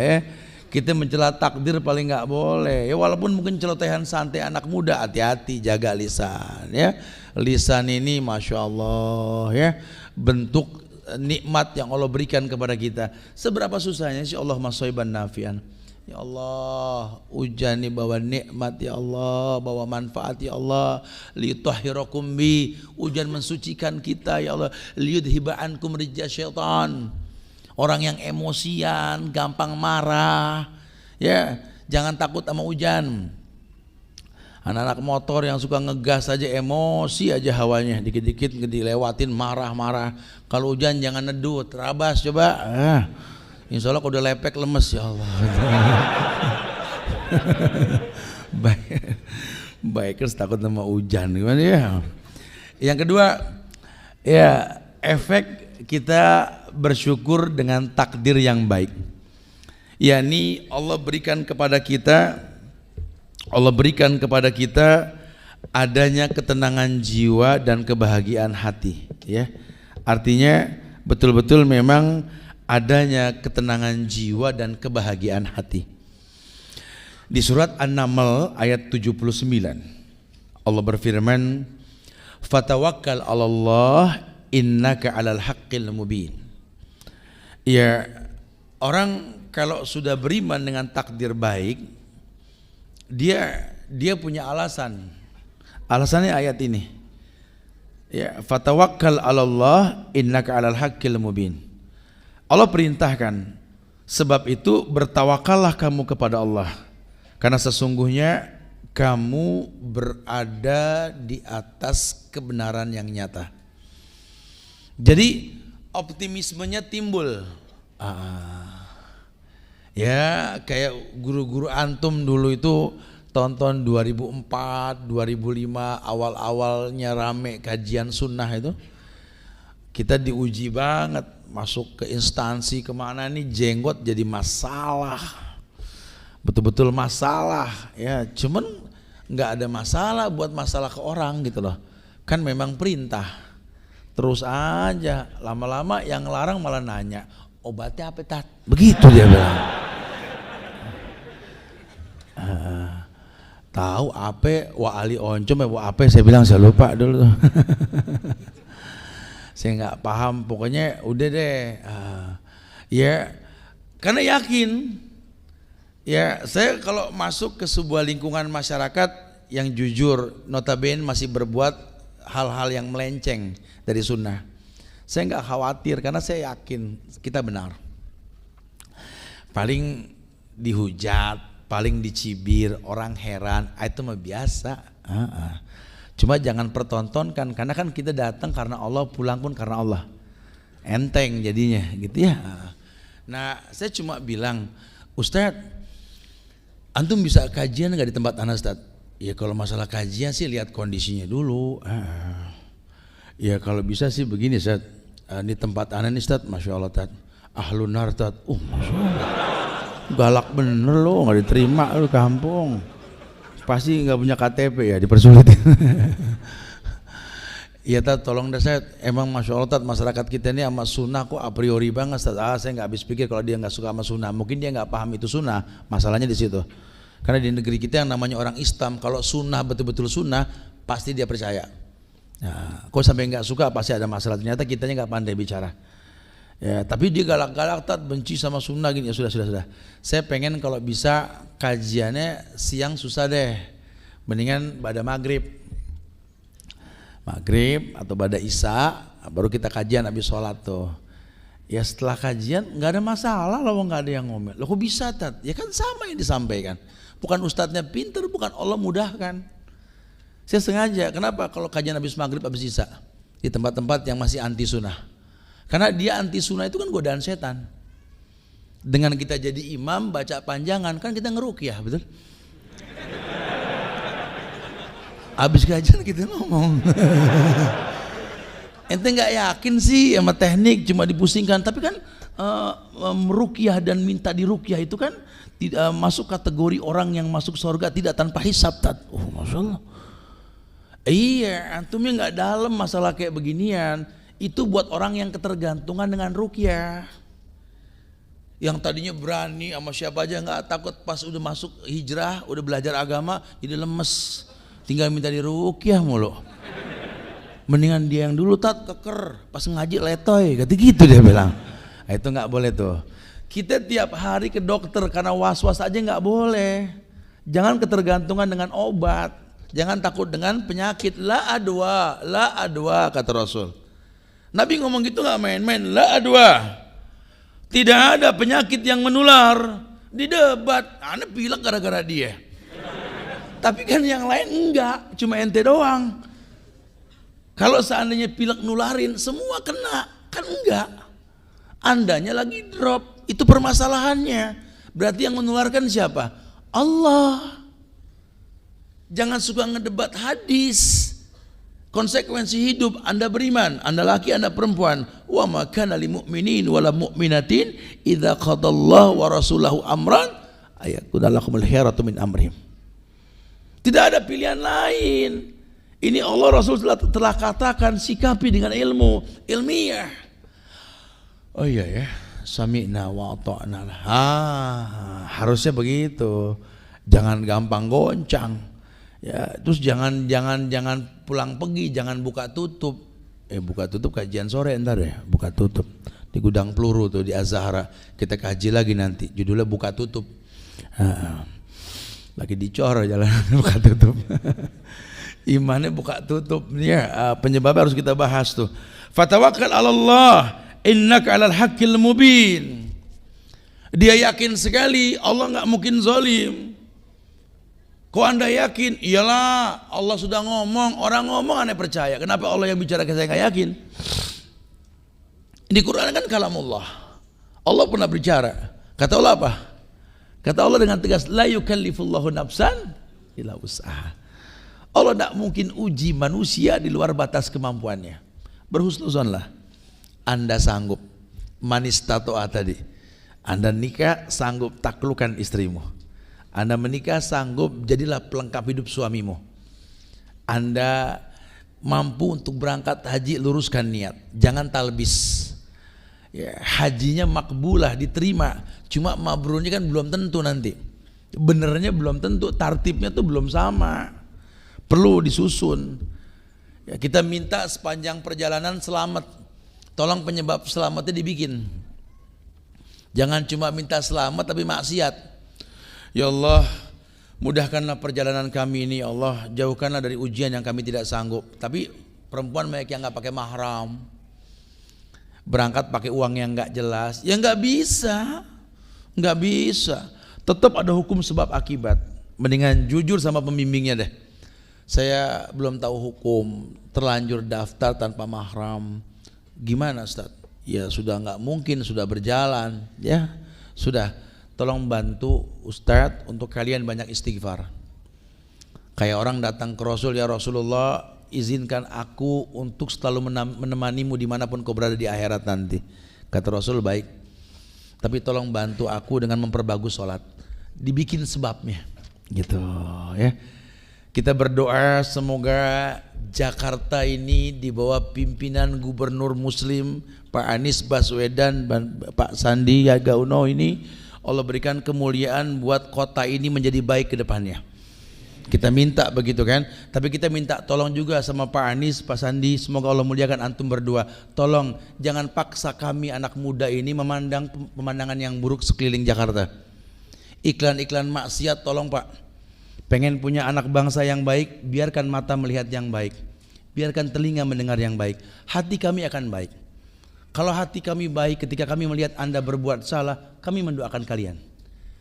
Kita mencela takdir paling nggak boleh. Ya walaupun mungkin celotehan santai anak muda, hati-hati, jaga lisan ya. Lisan ini masya Allah ya, bentuk nikmat yang Allah berikan kepada kita. Seberapa susahnya sih Allah shayban nafian. Ya Allah, hujan ini bawa nikmat ya Allah, bawa manfaat ya Allah. Liyutahhirakum bi, hujan mensucikan kita ya Allah. Liyudhiba ankum rijza syaitan. Orang yang emosian, gampang marah, ya jangan takut sama hujan. Anak-anak motor yang suka ngegas aja, emosi aja hawanya, dikit-dikit dilewatin marah-marah. Kalau hujan jangan neduh, terabas coba. Insya Allah kalau udah lepek lemes ya Allah. Bikers takut sama hujan, gimana ya? Yang kedua, ya efek kita bersyukur dengan takdir yang baik. yakni Allah berikan kepada kita adanya ketenangan jiwa dan kebahagiaan hati, ya. Artinya betul-betul memang adanya ketenangan jiwa dan kebahagiaan hati. Di surat An-Naml ayat 79 Allah berfirman, "Fatawakkal 'alallah innaka 'alal haqqil mubin." Ya, orang kalau sudah beriman dengan takdir baik, dia punya alasan. Alasannya ayat ini. Ya, fatawakkal 'alallah innaka 'alal haqqil mubin. Allah perintahkan, sebab itu bertawakallah kamu kepada Allah, karena sesungguhnya kamu berada di atas kebenaran yang nyata. Jadi optimismenya timbul. Ya kayak guru-guru antum dulu itu tonton 2004, 2005 awal-awalnya rame kajian sunnah itu. Kita diuji banget, masuk ke instansi kemana nih jenggot jadi masalah, betul-betul masalah ya. Cuman nggak ada masalah buat masalah ke orang gitu loh, kan memang perintah. Terus aja lama-lama yang larang malah nanya, obatnya apa tat? Begitu dia bilang. Tahu apa wa ali oncom ya wa apa, saya bilang saya lupa dulu tuh. Saya nggak paham, pokoknya udah deh. Ya karena yakin ya, saya kalau masuk ke sebuah lingkungan masyarakat yang jujur, notabene masih berbuat hal-hal yang melenceng dari sunnah, saya nggak khawatir karena saya yakin kita benar. Paling dihujat, paling dicibir, orang heran, itu mah biasa. Cuma jangan pertontonkan, karena kan kita datang karena Allah, pulang pun karena Allah. Enteng jadinya gitu ya. Nah saya cuma bilang, Ustadz, antum bisa kajian nggak di tempat anak Ustadz? Ya kalau masalah kajian sih lihat kondisinya dulu. Ya kalau bisa sih begini Ustadz, di tempat anak nih Ustadz, Masya Allah Ustadz, ahlun nar Ustadz. Masya Allah, galak bener lo, nggak diterima lo kampung. Pasti nggak punya KTP ya, dipersulitin. Iya Tat, tolong dah saya, emang Masya Allah Tat, masyarakat kita ini sama sunnah kok a priori banget Tat. Saya nggak habis pikir kalau dia nggak suka sama sunnah, mungkin dia nggak paham itu sunnah, masalahnya di situ. Karena di negeri kita yang namanya orang Islam, kalau sunnah betul-betul sunnah, pasti dia percaya. Nah, kok sampai nggak suka pasti ada masalah. Ternyata kitanya nggak pandai bicara. Ya, tapi dia galak-galak, benci sama sunnah gini. Ya sudah. Saya pengen kalau bisa kajiannya siang susah deh. Mendingan pada maghrib atau pada isya baru kita kajian habis sholat tuh. Ya setelah kajian nggak ada masalah loh, nggak ada yang ngomel. Loh kok bisa Tat? Ya kan sama yang disampaikan. Bukan ustadznya pinter, bukan Allah mudahkan. Saya sengaja, kenapa kalau kajian habis maghrib habis isya di tempat-tempat yang masih anti sunnah? Karena dia anti sunnah itu kan godaan setan. Dengan kita jadi imam baca panjangan kan kita ngeruqyah, betul? Habis kajian kita ngomong. Ente nggak yakin sih sama teknik, cuma dipusingkan. Tapi kan meruqyah dan minta diruqyah itu kan tidak masuk kategori orang yang masuk surga tidak tanpa hisab. Oh, masya Allah. Iya, antumnya nggak dalam masalah kayak beginian. Itu buat orang yang ketergantungan dengan ruqyah. Yang tadinya berani sama siapa aja nggak takut, pas udah masuk hijrah, udah belajar agama, jadi lemes. Tinggal minta diruqyah mulu. Mendingan dia yang dulu Tat keker, pas ngaji letoy, kata gitu dia bilang. Nah, itu nggak boleh tuh. Kita tiap hari ke dokter karena was-was aja nggak boleh. Jangan ketergantungan dengan obat. Jangan takut dengan penyakit. La adwa kata Rasul. Nabi ngomong gitu nggak main-main. La adwa. Tidak ada penyakit yang menular. Di debat, aneh pilek gara-gara dia. Tapi kan yang lain enggak, cuma ente doang. Kalau seandainya pilek nularin, semua kena, kan enggak. Andanya lagi drop, itu permasalahannya. Berarti yang menularkan siapa? Allah. Jangan suka ngedebat hadis. Konsekuensi hidup, Anda beriman, Anda laki, Anda perempuan. Wa ma kana lil mu'minin wala mu'minatin idza qadallahu wa rasulahu amran ayakuna lahumul khiyaratu min amrihim. Tidak ada pilihan lain. Ini Allah Rasul telah katakan, sikapi dengan ilmu, ilmiah. Oh iya ya, sami'na wa ata'na. Harusnya begitu. Jangan gampang goncang. Ya, terus jangan pulang pergi, jangan buka tutup. Buka tutup kajian sore ntar ya, buka tutup. Di gudang peluru tuh di Azhara. Kita kaji lagi nanti, judulnya buka tutup. Lagi dicor jalan buka tutup. Imannya buka tutup ya, penyebabnya harus kita bahas tuh. Fatawakkal 'ala Allah innaka 'alal haqqil mubin. Dia yakin sekali Allah nggak mungkin zalim. Kok Anda yakin? Iyalah, Allah sudah ngomong, orang ngomong aneh percaya. Kenapa Allah yang bicara saya nggak yakin? Di Quran kan kalamullah. Allah pernah bicara. Kata Allah apa? Kata Allah dengan tegas, la yukallifullahu nafsan illa wus'aha. Allah tidak mungkin uji manusia di luar batas kemampuannya. Berhusnuzonlah. Anda sanggup, manistato'a tadi. Anda nikah sanggup taklukkan istrimu. Anda menikah sanggup jadilah pelengkap hidup suamimu. Anda mampu untuk berangkat haji, luruskan niat. Jangan talbis. Ya, hajinya makbulah, diterima. Cuma mabrurnya kan belum tentu nanti. Benernya belum tentu, tartibnya tuh belum sama. Perlu disusun. Ya, kita minta sepanjang perjalanan selamat. Tolong penyebab selamatnya dibikin. Jangan cuma minta selamat tapi maksiat. Ya Allah, mudahkanlah perjalanan kami ini, ya Allah, jauhkanlah dari ujian yang kami tidak sanggup. Tapi perempuan banyak yang nggak pakai mahram, berangkat pakai uang yang nggak jelas, ya nggak bisa. Tetap ada hukum sebab akibat. Mendingan jujur sama pembimbingnya deh. Saya belum tahu hukum, terlanjur daftar tanpa mahram. Gimana Ustaz? Ya sudah nggak mungkin, sudah berjalan, ya sudah. Tolong bantu Ustadz untuk kalian banyak istighfar. Kayak orang datang ke Rasul, ya Rasulullah, izinkan aku untuk selalu menemanimu dimanapun kau berada di akhirat nanti. Kata Rasul, baik, tapi tolong bantu aku dengan memperbagus sholat. Dibikin sebabnya, gitu ya. Kita berdoa semoga Jakarta ini di bawah pimpinan Gubernur Muslim Pak Anies Baswedan dan Pak Sandiaga Uno ini, Allah berikan kemuliaan buat kota ini menjadi baik ke depannya. Kita minta begitu kan. Tapi kita minta tolong juga sama Pak Anies, Pak Sandi, semoga Allah muliakan antum berdua. Tolong jangan paksa kami anak muda ini memandang pemandangan yang buruk sekeliling Jakarta. Iklan-iklan maksiat tolong Pak. Pengen punya anak bangsa yang baik, biarkan mata melihat yang baik. Biarkan telinga mendengar yang baik. Hati kami akan baik. Kalau hati kami baik ketika kami melihat Anda berbuat salah, kami mendoakan kalian.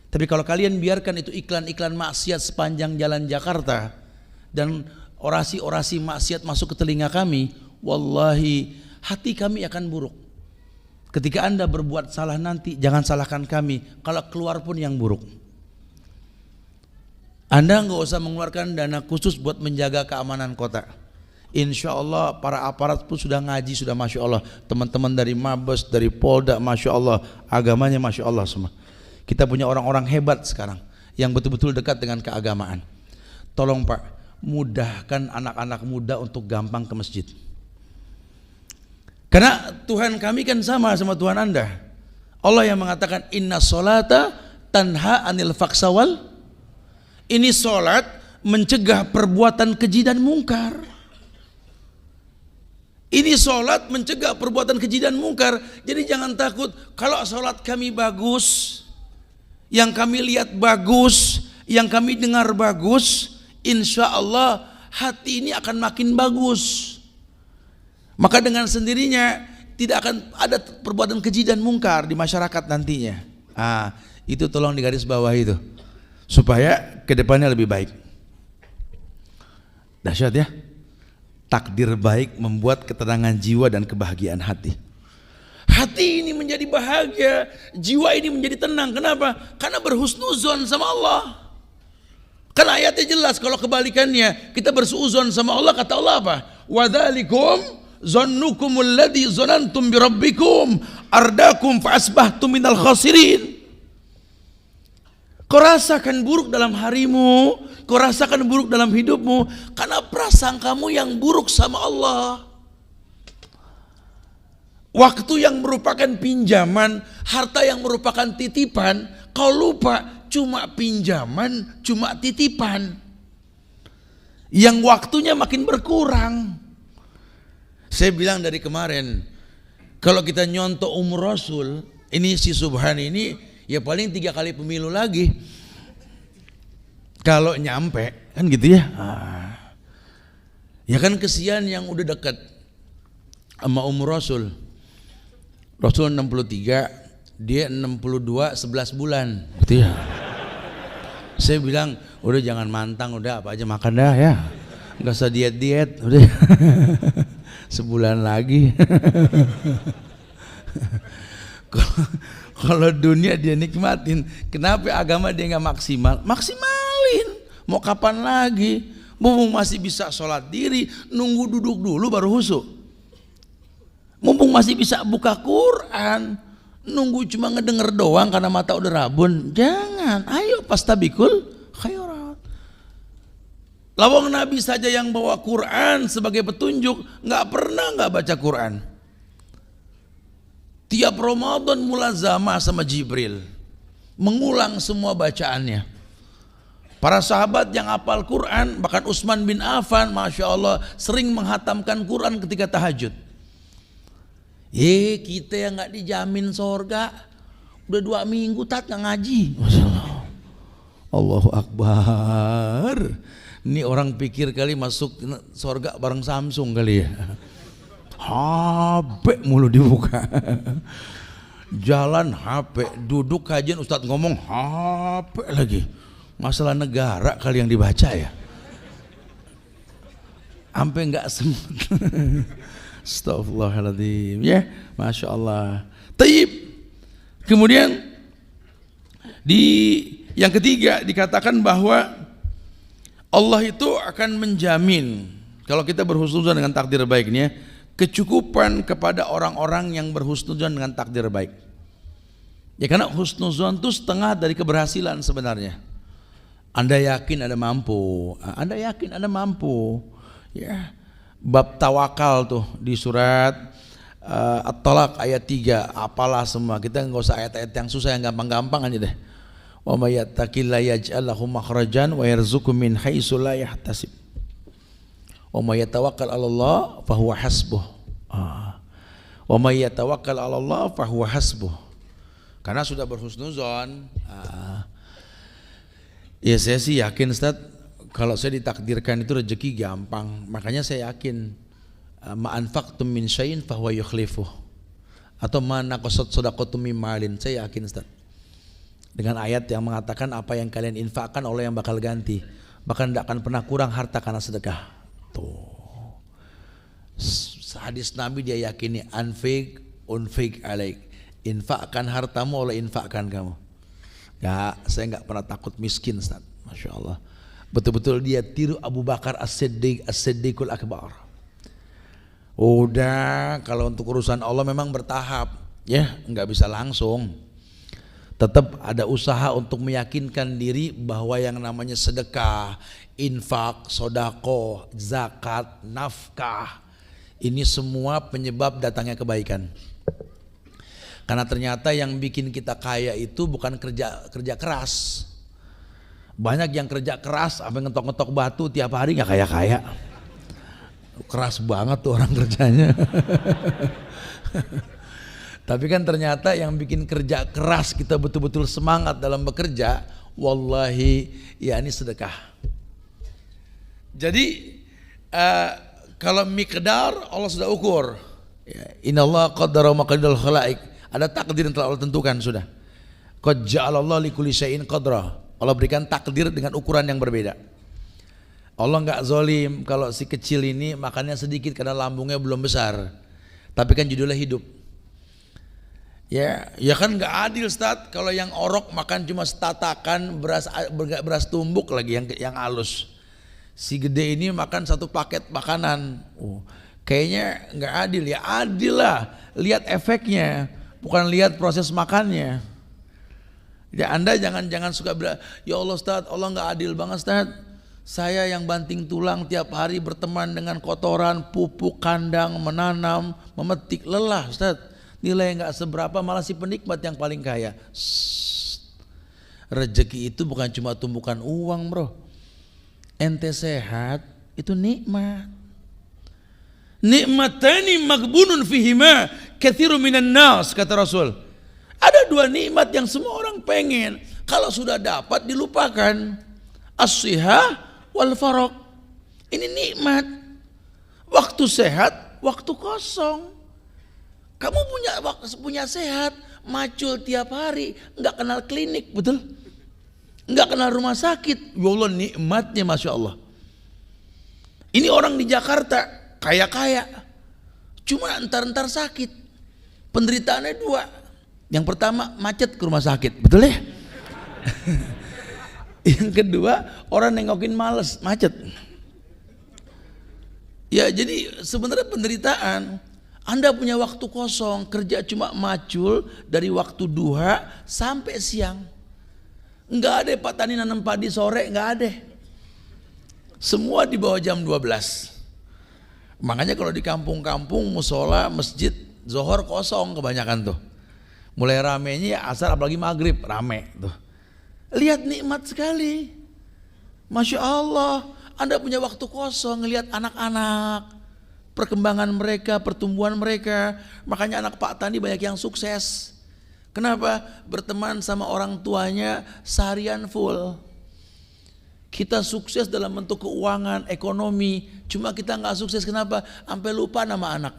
Tapi kalau kalian biarkan itu iklan-iklan maksiat sepanjang jalan Jakarta dan orasi-orasi maksiat masuk ke telinga kami, wallahi hati kami akan buruk. Ketika Anda berbuat salah nanti, jangan salahkan kami kalau keluar pun yang buruk. Anda nggak usah mengeluarkan dana khusus buat menjaga keamanan kota. Insya Allah para aparat pun sudah ngaji, sudah Masya Allah. Teman-teman dari Mabes, dari Polda, Masya Allah, agamanya Masya Allah semua. Kita punya orang-orang hebat sekarang yang betul-betul dekat dengan keagamaan. Tolong Pak, mudahkan anak-anak muda untuk gampang ke masjid. Karena Tuhan kami kan sama Tuhan Anda. Allah yang mengatakan inna sholata tanha anil faksawal. Ini sholat mencegah perbuatan keji dan mungkar. Ini sholat mencegah perbuatan keji dan mungkar. Jadi jangan takut kalau sholat kami bagus, yang kami lihat bagus, yang kami dengar bagus, insya Allah hati ini akan makin bagus. Maka dengan sendirinya tidak akan ada perbuatan keji dan mungkar di masyarakat nantinya. Itu tolong digaris bawah itu, supaya kedepannya lebih baik. Dahsyat ya, takdir baik membuat ketenangan jiwa dan kebahagiaan hati. Hati ini menjadi bahagia, jiwa ini menjadi tenang. Kenapa? Karena berhusnuzon sama Allah. Karena ayatnya jelas, kalau kebalikannya kita bersuuzon sama Allah, kata Allah apa? Wadzalikum zannukumul ladzi zanantum bi rabbikum ardakum fa asbahtum minal khasirin. Kau rasakan buruk dalam harimu, kau rasakan buruk dalam hidupmu karena prasangkamu yang buruk sama Allah. Waktu yang merupakan pinjaman, harta yang merupakan titipan, kau lupa cuma pinjaman, cuma titipan. Yang waktunya makin berkurang. Saya bilang dari kemarin, kalau kita nyontok umur Rasul, ini si Subhan ini ya paling 3 kali pemilu lagi. Kalau nyampe, kan gitu ya. Ya kan kesian yang udah dekat sama umur Rasul. Rasul 63, dia 62 11 bulan gitu ya. Saya bilang udah jangan mantang, udah apa aja makan dah ya, nggak usah diet udah. Sebulan lagi. Kalau dunia dia nikmatin, kenapa agama dia nggak maksimal? Maksimalin, mau kapan lagi? Mumpung masih bisa sholat diri, nunggu duduk dulu baru husu. Mumpung masih bisa buka Quran, nunggu cuma ngedenger doang karena mata udah rabun. Jangan, ayo pastabikul khairat. Lawang Nabi saja yang bawa Quran sebagai petunjuk, nggak pernah nggak baca Quran. Tiap Ramadan mulazamah sama Jibril, mengulang semua bacaannya. Para sahabat yang hafal Quran, bahkan Utsman bin Affan, Masya Allah, sering menghatamkan Quran ketika tahajud. Kita yang nggak dijamin sorga, udah 2 minggu nggak ngaji. Masya Allah. Allahu Akbar. Ini orang pikir kali masuk sorga bareng Samsung kali ya. HP mulu dibuka. Jalan HP, duduk kajian Ustadz ngomong HP lagi. Masalah negara kali yang dibaca ya. Sampai nggak semut. Astagfirullahaladzim ya, Masya Allah. Taib. Kemudian di yang ketiga dikatakan bahwa Allah itu akan menjamin kalau kita berhusnuzon dengan takdir baiknya, kecukupan kepada orang-orang yang berhusnuzon dengan takdir baik. Ya karena husnuzon itu setengah dari keberhasilan sebenarnya. Anda yakin Anda mampu, Anda yakin Anda mampu, ya. Bab tawakal tuh di surat At-Talaq ayat 3, apalah semua. Kita nggak usah ayat-ayat yang susah, yang gampang-gampang aja deh. Wa may yattaqillaha yaj'al lahu makhrajan wa yarzuqhu min haitsu la yahtasib. Wa may yatawakkal 'ala Allah fa huwa hasbuh. Wa may yatawakkal 'ala Allah fa huwa hasbuh. Karena sudah berhusnuzon. Ya saya sih yakin Ustaz, kalau saya ditakdirkan itu rezeki gampang. Makanya saya yakin ma anfaqtum min syai'in fa huwa yukhlifuh. Atau ma naqasat shadaqatum min malin. Saya yakin Ustaz. Dengan ayat yang mengatakan apa yang kalian infakkan Allah yang bakal ganti. Bahkan tidak akan pernah kurang harta karena sedekah. Tuh. Hadis Nabi dia yakini anfik unfik alaik. Infakkan hartamu Allah infakkan kamu. Ya, saya enggak pernah takut miskin Ustaz. Masya Allah. Betul-betul dia tiru Abu Bakar As-Siddiq, As-Siddiqul Akbar. Udah, kalau untuk urusan Allah memang bertahap, ya, enggak bisa langsung. Tetap ada usaha untuk meyakinkan diri bahwa yang namanya sedekah, infak, sodako, zakat, nafkah, ini semua penyebab datangnya kebaikan. Karena ternyata yang bikin kita kaya itu bukan kerja keras. Banyak yang kerja keras sampai ngetok-ngetok batu tiap hari nggak kaya-kaya. Keras banget tuh orang kerjanya. Tapi kan ternyata yang bikin kerja keras kita betul-betul semangat dalam bekerja, wallahi ya ini sedekah. Jadi kalau miqdar Allah sudah ukur. Ya, innallaha qaddara maqadirul khalaiq. Ada takdir yang telah Allah tentukan sudah. Qad ja'alallahu likulli syai'in qadra. Allah berikan takdir dengan ukuran yang berbeda. Allah enggak zolim kalau si kecil ini makannya sedikit karena lambungnya belum besar. Tapi kan judulnya hidup. Ya kan enggak adil Ustaz kalau yang orok makan cuma setatakan beras tumbuk lagi yang halus. Si gede ini makan satu paket makanan. Kayaknya enggak adil. Ya adil lah. Lihat efeknya, bukan lihat proses makannya. Ya Anda jangan suka bilang, ya Allah Ustaz, Allah enggak adil banget Ustaz. Saya yang banting tulang tiap hari berteman dengan kotoran, pupuk kandang, menanam, memetik, lelah Ustaz. Nilai enggak seberapa, malah si penikmat yang paling kaya. Rezeki itu bukan cuma tumbukan uang bro. Ente sehat itu nikmat. Nikmatani maghbunun fihima katsirun minan nas, kata Rasul. Ada dua nikmat yang semua orang pengen. Kalau sudah dapat dilupakan. As-sihah wal faraq. Ini nikmat. Waktu sehat, waktu kosong. Kamu punya sehat, macul tiap hari, enggak kenal klinik, betul? Enggak kenal rumah sakit. Ya Allah, nikmatnya Masya Allah. Ini orang di Jakarta kaya-kaya, cuma entar-entar sakit. Penderitaannya dua. Yang pertama macet ke rumah sakit, betul ya? Yang kedua orang nengokin males, macet. Ya jadi sebenarnya penderitaan. Anda punya waktu kosong, kerja cuma macul dari waktu duha sampai siang. Enggak ada Pak Tani nanam padi sore, enggak ada. Semua di bawah jam 12. Makanya kalau di kampung-kampung musola, masjid, zohor kosong kebanyakan tuh. Mulai ramenya ya asar apalagi maghrib rame tuh. Lihat nikmat sekali. Masya Allah. Anda punya waktu kosong ngelihat anak-anak, perkembangan mereka, pertumbuhan mereka. Makanya anak Pak Tani banyak yang sukses. Kenapa? Berteman sama orang tuanya seharian full. Kita sukses dalam bentuk keuangan, ekonomi. Cuma kita nggak sukses kenapa? Sampai lupa nama anak.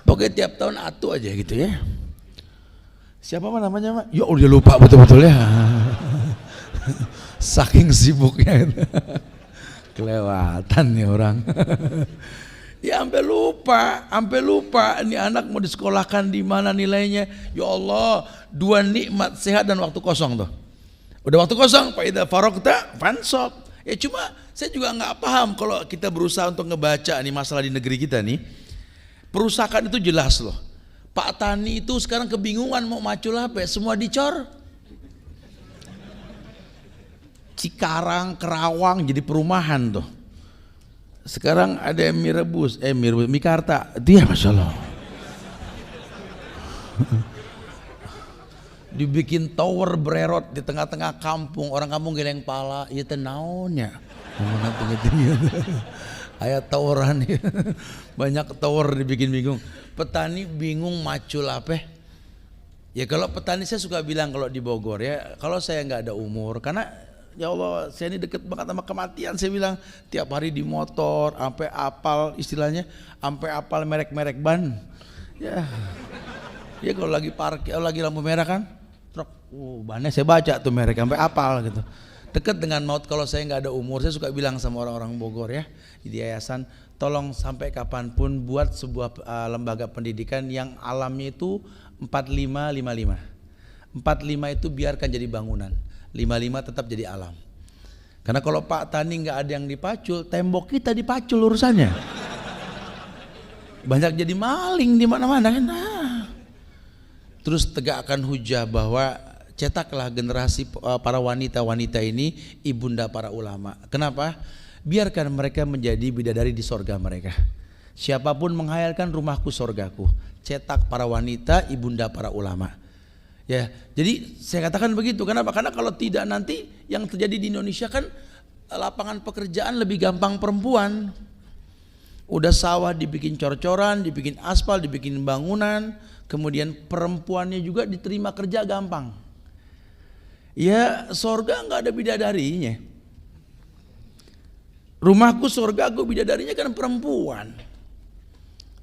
Pokoknya tiap tahun atu aja gitu ya. Siapa namanya Mak? Ya udah lupa betul-betul ya. Saking sibuknya. Kelewatan nih orang. Ya sampai lupa. Ini anak mau disekolahkan di mana nilainya? Ya Allah, dua nikmat sehat dan waktu kosong tuh. Udah waktu kosong, fa idza faragta fansab. Ya cuma saya juga nggak paham kalau kita berusaha untuk ngebaca nih masalah di negeri kita nih. Perusahaan itu jelas loh. Pak Tani itu sekarang kebingungan mau macul apa? Semua dicor. Cikarang, Kerawang jadi perumahan tuh. Sekarang ada mie rebus, mie karta. Dia Masya Allah. Dibikin tower bererot di tengah-tengah kampung, orang kampung geleng pala, ieu teh naonnya? Mana tinggi-tinggi. Aya toweran ya. Banyak tower dibikin bingung. Petani bingung macul apa? Ya kalau petani saya suka bilang kalau di Bogor ya, kalau saya nggak ada umur, karena ya Allah saya ini deket banget sama kematian. Saya bilang tiap hari di motor, sampai apal istilahnya, sampai apal merek-merek ban. Ya, ya kalau lagi parkir, lagi lampu merah kan, truk, bannya saya baca tuh merek sampai apal gitu. Dekat dengan maut kalau saya nggak ada umur, saya suka bilang sama orang-orang Bogor ya di yayasan, tolong sampai kapanpun buat sebuah lembaga pendidikan yang alamnya itu 45-55. 45 itu biarkan jadi bangunan, 55 tetap jadi alam. Karena kalau Pak Tani nggak ada yang dipacul, tembok kita dipacul urusannya. Banyak jadi maling di mana-mana kan. Nah. Terus tegakkan hujah bahwa cetaklah generasi para wanita-wanita ini ibunda para ulama. Kenapa? Biarkan mereka menjadi bidadari di sorga mereka. Siapapun menghayalkan rumahku sorgaku. Cetak para wanita ibunda para ulama. Ya, jadi saya katakan begitu. Kenapa? Karena kalau tidak nanti yang terjadi di Indonesia kan lapangan pekerjaan lebih gampang perempuan. Udah sawah dibikin cor-coran, dibikin aspal, dibikin bangunan, kemudian perempuannya juga diterima kerja gampang. Ya sorga nggak ada bidadarinya. Rumahku sorgaku bidadarinya kan perempuan.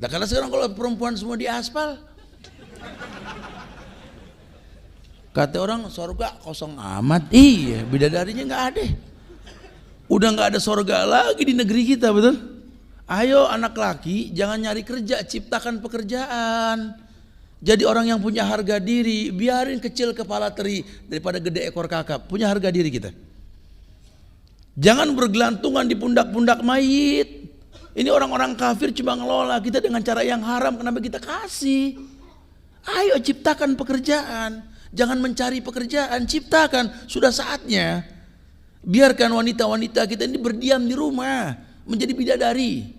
Nah karena sekarang kalau perempuan semua di aspal, kata orang sorga kosong amat. Iya bidadarinya nggak ada. Udah nggak ada sorga lagi di negeri kita, betul? Ayo anak laki jangan nyari kerja, ciptakan pekerjaan. Jadi orang yang punya harga diri, biarin kecil kepala teri daripada gede ekor kakap. Punya harga diri kita. Jangan bergelantungan di pundak-pundak mayit. Ini orang-orang kafir cuma ngelola kita dengan cara yang haram, kenapa kita kasih? Ayo ciptakan pekerjaan. Jangan mencari pekerjaan, ciptakan. Sudah saatnya. Biarkan wanita-wanita kita ini berdiam di rumah, menjadi bidadari,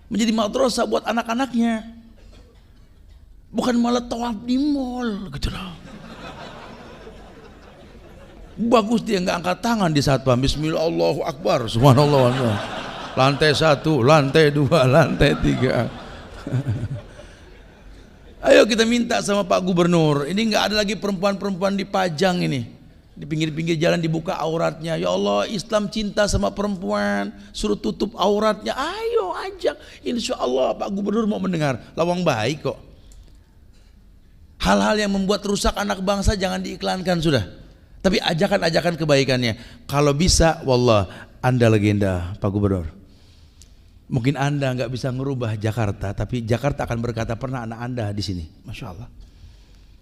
menjadi madrasah buat anak-anaknya. Bukan malah tawaf di mall gitu loh. Bagus dia nggak angkat tangan di satpam, Bismillah Allahu Akbar, Subhanallah. Lantai 1, lantai 2, lantai 3. Ayo kita minta sama Pak Gubernur, ini nggak ada lagi perempuan-perempuan dipajang ini, di pinggir-pinggir jalan dibuka auratnya. Ya Allah, Islam cinta sama perempuan, suruh tutup auratnya. Ayo ajak, insya Allah Pak Gubernur mau mendengar. Lawang baik kok. Hal-hal yang membuat rusak anak bangsa jangan diiklankan sudah. Tapi ajakan-ajakan kebaikannya. Kalau bisa, wallah, Anda legenda Pak Gubernur. Mungkin Anda nggak bisa ngerubah Jakarta, tapi Jakarta akan berkata pernah anak Anda di sini. Masya Allah.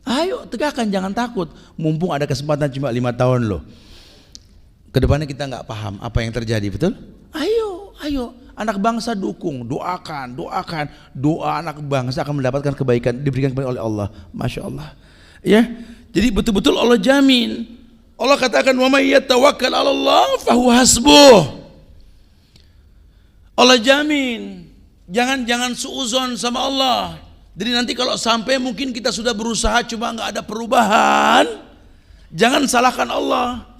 Ayo tegakkan, jangan takut. Mumpung ada kesempatan cuma 5 tahun loh. Kedepannya kita nggak paham apa yang terjadi, betul? Ayo. Anak bangsa dukung, doakan. Doa anak bangsa akan mendapatkan kebaikan diberikan kepada oleh Allah. Masya Allah. Ya, jadi betul-betul Allah jamin. Allah katakan wa may yatawakkal 'ala Allah fahuwa hasbuh. Allah jamin. Jangan suuzon sama Allah. Jadi nanti kalau sampai mungkin kita sudah berusaha cuma nggak ada perubahan, jangan salahkan Allah.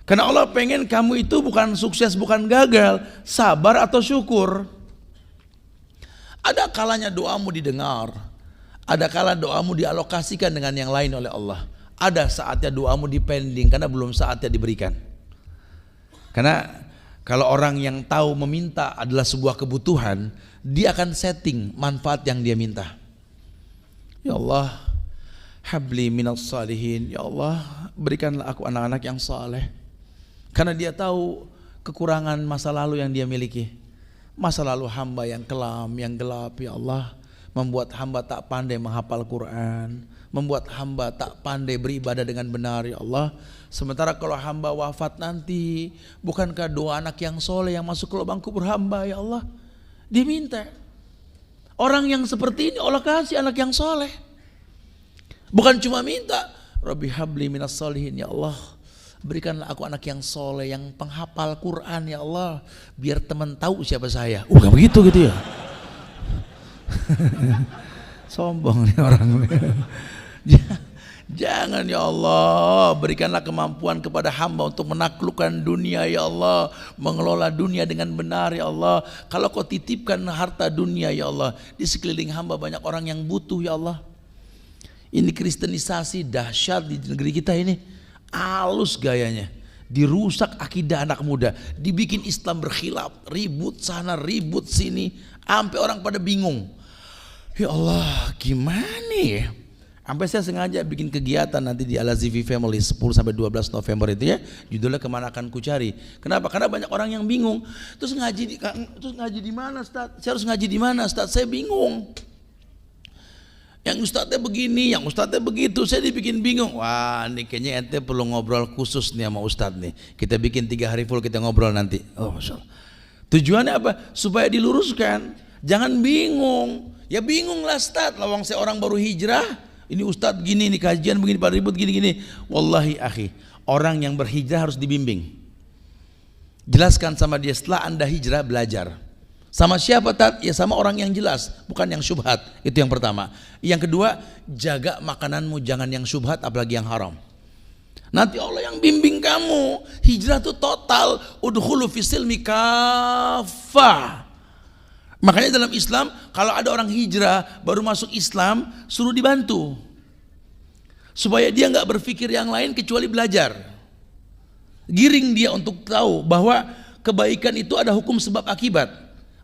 Karena Allah pengen kamu itu bukan sukses, bukan gagal, sabar atau syukur. Ada kalanya doamu didengar, ada kala doamu dialokasikan dengan yang lain oleh Allah. Ada saatnya doamu dipending karena belum saatnya diberikan. Karena kalau orang yang tahu meminta adalah sebuah kebutuhan, dia akan setting manfaat yang dia minta. Ya Allah, habli minas salihin. Ya Allah, berikanlah aku anak-anak yang saleh. Karena dia tahu kekurangan masa lalu yang dia miliki. Masa lalu hamba yang kelam, yang gelap, ya Allah, membuat hamba tak pandai menghafal Quran, membuat hamba tak pandai beribadah dengan benar, ya Allah. Sementara kalau hamba wafat nanti, bukankah doa anak yang soleh yang masuk ke lubang kubur hamba, ya Allah? Diminta. Orang yang seperti ini Allah kasih anak yang soleh. Bukan cuma minta, Rabbi habli minas solihin, ya Allah, berikanlah aku anak yang soleh, yang penghafal Quran, ya Allah, biar teman tahu siapa saya. Gak begitu gitu ya. Sombong nih orang. Jangan ya Allah, berikanlah kemampuan kepada hamba untuk menaklukkan dunia ya Allah, mengelola dunia dengan benar ya Allah. Kalau kau titipkan harta dunia ya Allah, di sekeliling hamba banyak orang yang butuh ya Allah. Ini kristenisasi dahsyat di negeri kita ini, halus gayanya, dirusak akidah anak muda, dibikin Islam berkhilaf, ribut sana ribut sini, sampai orang pada bingung. Ya Allah, gimana ya? Sampai saya sengaja bikin kegiatan nanti di Al-Azifi Family 10-12 November itu ya, judulnya Kemana Akan Ku Cari. Kenapa? Karena banyak orang yang bingung. Terus ngaji di mana, Ustaz? Saya harus ngaji di mana, Ustaz? Saya bingung. Yang Ustaznya begini, yang Ustaznya begitu, saya dibikin bingung. Wah, ini kayaknya ente perlu ngobrol khusus nih sama Ustaz nih. Kita bikin 3 hari full kita ngobrol nanti. Oh, Masya Allah. Tujuannya apa? Supaya diluruskan. Jangan bingung. Ya bingung lah Ustaz, lawang saya orang baru hijrah. Ini Ustadz gini, ini kajian begini, pada ribut gini-gini. Wallahi akhi, orang yang berhijrah harus dibimbing. Jelaskan sama dia, setelah anda hijrah belajar. Sama siapa Tat? Ya sama orang yang jelas, bukan yang syubhat. Itu yang pertama. Yang kedua, jaga makananmu, jangan yang syubhat apalagi yang haram. Nanti Allah yang bimbing kamu. Hijrah itu total. Udkhulu fisilmi kafah. Makanya dalam Islam kalau ada orang hijrah baru masuk Islam, suruh dibantu supaya dia nggak berpikir yang lain kecuali belajar. Giring dia untuk tahu bahwa kebaikan itu ada hukum sebab akibat.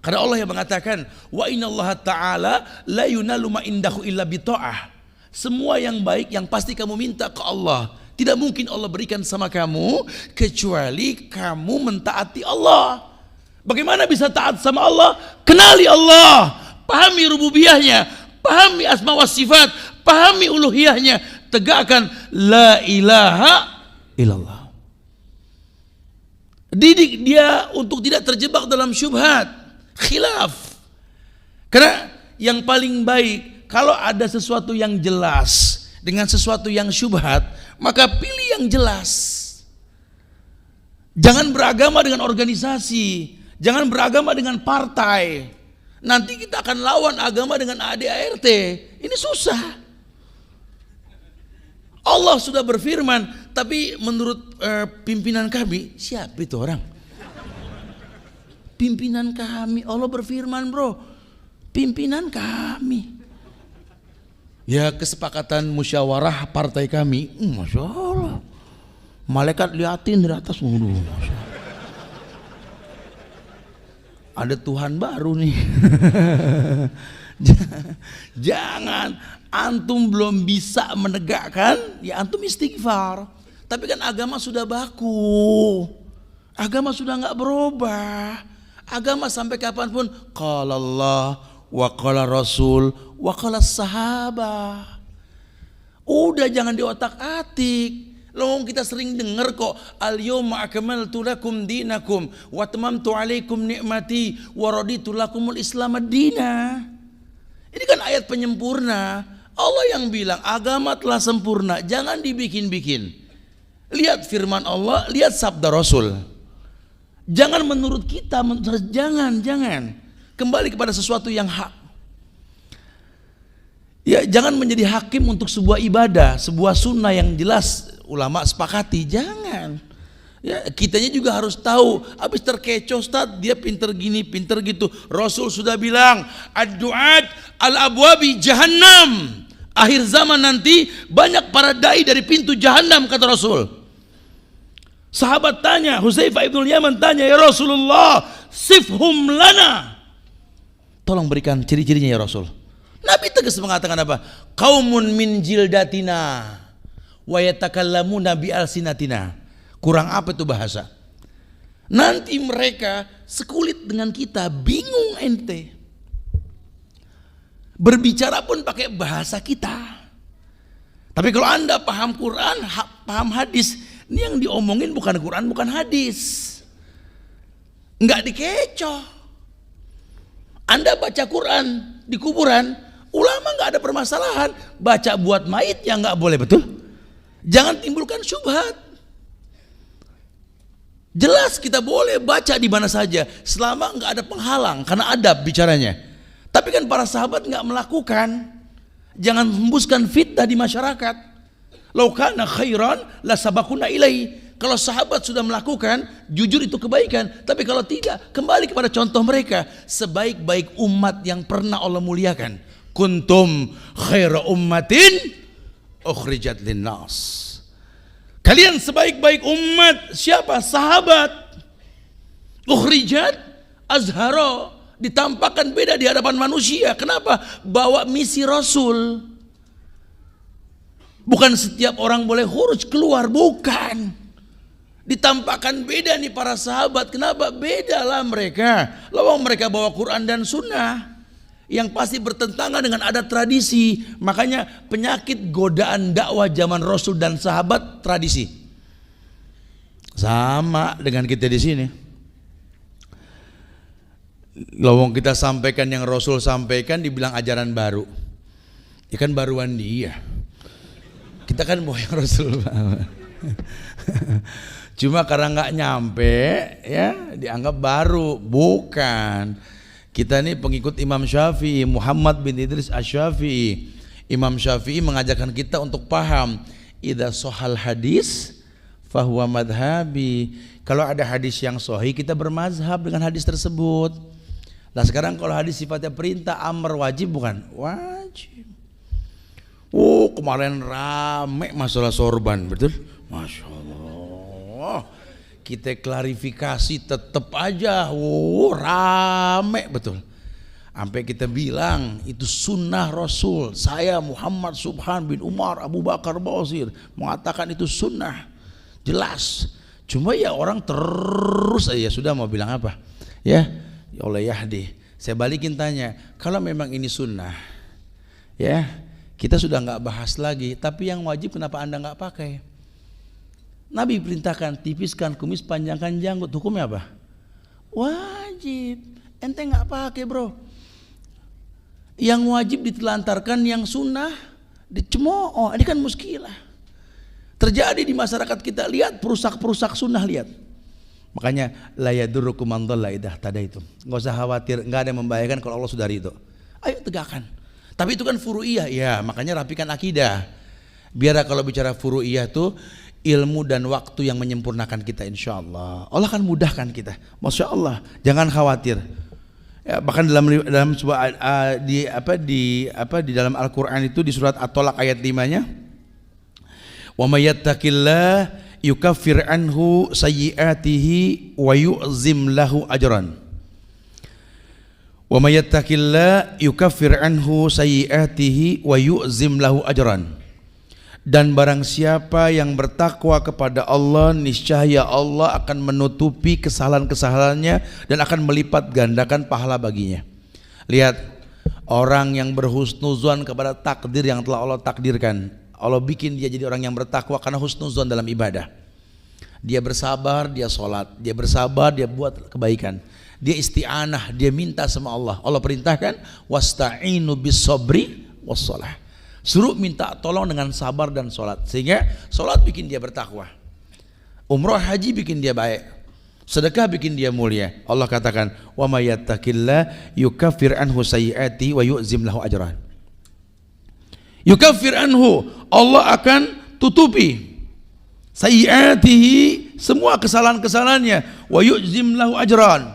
Karena Allah yang mengatakan wa innallaha ta'ala la yunalu ma indahu illa bita'ah. Semua yang baik yang pasti kamu minta ke Allah, tidak mungkin Allah berikan sama kamu kecuali kamu mentaati Allah. Bagaimana bisa taat sama Allah? Kenali Allah, pahami rububiyahnya, pahami asma wa sifat, pahami uluhiyahnya, tegakkan la ilaha illallah. Didik dia untuk tidak terjebak dalam syubhat, khilaf. Karena yang paling baik kalau ada sesuatu yang jelas dengan sesuatu yang syubhat, maka pilih yang jelas. Jangan beragama dengan organisasi. Jangan beragama dengan partai. Nanti kita akan lawan agama dengan ADART. Ini susah. Allah sudah berfirman, tapi menurut pimpinan kami, siapa itu orang? Pimpinan kami, Allah berfirman bro, pimpinan kami. Ya kesepakatan musyawarah partai kami, Masya Allah. Malaikat liatin dari atas, Masya Allah. Ada Tuhan baru nih. Jangan, antum belum bisa menegakkan, ya antum istighfar. Tapi kan agama sudah baku, agama sudah nggak berubah. Agama sampai kapanpun qala Allah wa qala Rasul wa qala sahabah. Udah jangan diotak-atik. Loh kita sering dengar kok al-yawma akmaltu lakum dinakum wa tamamtu alaikum ni'mati wa raditu lakumul islam ad-dina. Ini kan ayat penyempurna. Allah yang bilang agama telah sempurna, jangan dibikin-bikin. Lihat firman Allah, lihat sabda Rasul. Jangan menurut kita, jangan. Kembali kepada sesuatu yang hak. Ya, jangan menjadi hakim untuk sebuah ibadah, sebuah sunnah yang jelas ulama sepakati, jangan. Ya, kitanya juga harus tahu. Habis terkecoh Ustaz, dia pinter gini, pinter gitu. Rasul sudah bilang, ad-du'at al-abwabi jahannam. Akhir zaman nanti banyak para dai dari pintu jahannam kata Rasul. Sahabat tanya, Hudzaifah ibn Yaman tanya, ya Rasulullah, sifhum lana. Tolong berikan ciri-cirinya ya Rasul. Nabi tegas mengatakan apa? Qaumun min jildatina wa yatakallamuna bi alsinatina. Kurang apa itu bahasa? Nanti mereka sekulit dengan kita, bingung ente. Berbicara pun pakai bahasa kita. Tapi kalau Anda paham Quran, paham hadis, ini yang diomongin bukan Quran, bukan hadis. Enggak dikecoh. Anda baca Quran di kuburan, ulama enggak ada permasalahan. Baca buat mayit yang enggak boleh, betul? Jangan timbulkan syubhat. Jelas kita boleh baca di mana saja selama enggak ada penghalang, karena adab bicaranya. Tapi kan para sahabat enggak melakukan. Jangan hembuskan fitnah di masyarakat. Lau kana khairan la sabaquna ilai. Kalau sahabat sudah melakukan, jujur itu kebaikan. Tapi kalau tidak, kembali kepada contoh mereka. Sebaik-baik umat yang pernah Allah muliakan. Kuntum khaira ummatin ukhrijat linnas. Kalian sebaik-baik umat. Siapa? Sahabat. Ukhrijat azharo. Ditampakkan beda di hadapan manusia. Kenapa? Bawa misi Rasul. Bukan setiap orang boleh khuruj keluar. Bukan. Ditampakkan beda nih para sahabat. Kenapa? Bedalah mereka. Lalu mereka bawa Quran dan Sunnah yang pasti bertentangan dengan adat tradisi. Makanya penyakit godaan dakwah zaman Rasul dan sahabat tradisi. Sama dengan kita di sini. Lalu kita sampaikan yang Rasul sampaikan dibilang ajaran baru. Ya kan baruan dia. Kita kan mau yang Rasul cuma karena nggak nyampe ya dianggap baru. Bukan, kita ini pengikut Imam Syafi'i, Muhammad bin Idris Asy-Syafi'i. Imam Syafi'i mengajarkan kita untuk paham idza shahal hadis fahuwa madhabi. Kalau ada hadis yang sahih kita bermazhab dengan hadis tersebut. Nah sekarang kalau hadis sifatnya perintah, amr, wajib bukan? Wajib. Oh kemarin rame masalah sorban, betul? Masya Allah. Kita klarifikasi tetap aja, rame betul. Sampai kita bilang itu sunnah Rasul. Saya Muhammad Subhan bin Umar Abu Bakar Basir mengatakan itu sunnah, jelas. Cuma ya orang terus aja sudah mau bilang apa? Ya Allah yahdi. Saya balikin tanya, kalau memang ini sunnah, ya kita sudah nggak bahas lagi. Tapi yang wajib kenapa Anda nggak pakai? Nabi perintahkan tipiskan kumis, panjangkan janggut. Hukumnya apa? Wajib. Ente nggak pakai bro. Yang wajib ditelantarkan, yang sunnah dicemooh. Ini kan muskilah. Terjadi di masyarakat kita. Lihat perusak-perusak sunnah, lihat. Makanya la yadurrukum man dhalla idza tadaitum. Enggak usah khawatir, enggak ada yang membahayakan kalau Allah sudah ridho. Ayo tegakkan. Tapi itu kan furu'iyah. Ya, makanya rapikan akidah. Biar kalau bicara furu'iyah tuh ilmu dan waktu yang menyempurnakan kita, insya Allah. Allah akan mudahkan kita, masya Allah. Jangan khawatir. Ya, bahkan dalam sebuah di dalam Al-Quran itu di surat At-Tolak ayat 5-nya, wa may yattaqillah yukaffir anhu sayyi'atihi wa yu'zim lahu ajran. Wa may yattaqillah yukaffir anhu sayyi'atihi wa yu'zim lahu ajran. Dan barang siapa yang bertakwa kepada Allah, niscaya Allah akan menutupi kesalahan-kesalahannya dan akan melipat gandakan pahala baginya. Lihat, orang yang berhusnuzon kepada takdir yang telah Allah takdirkan, Allah bikin dia jadi orang yang bertakwa karena husnuzon dalam ibadah. Dia bersabar, dia sholat, dia bersabar, dia buat kebaikan, dia isti'anah, dia minta sama Allah. Allah perintahkan wasta'inu bis sabri was shalah. Suruh minta tolong dengan sabar dan sholat. Sehingga sholat bikin dia bertakwa, umroh haji bikin dia baik, sedekah bikin dia mulia. Allah katakan wa may yattaqillah yukaffir anhu sayyi'ati wa yu'zim lahu ajran. Yukaffir anhu, Allah akan tutupi sayyi'atihi, semua kesalahan-kesalahannya, wa yu'zim lahu ajran,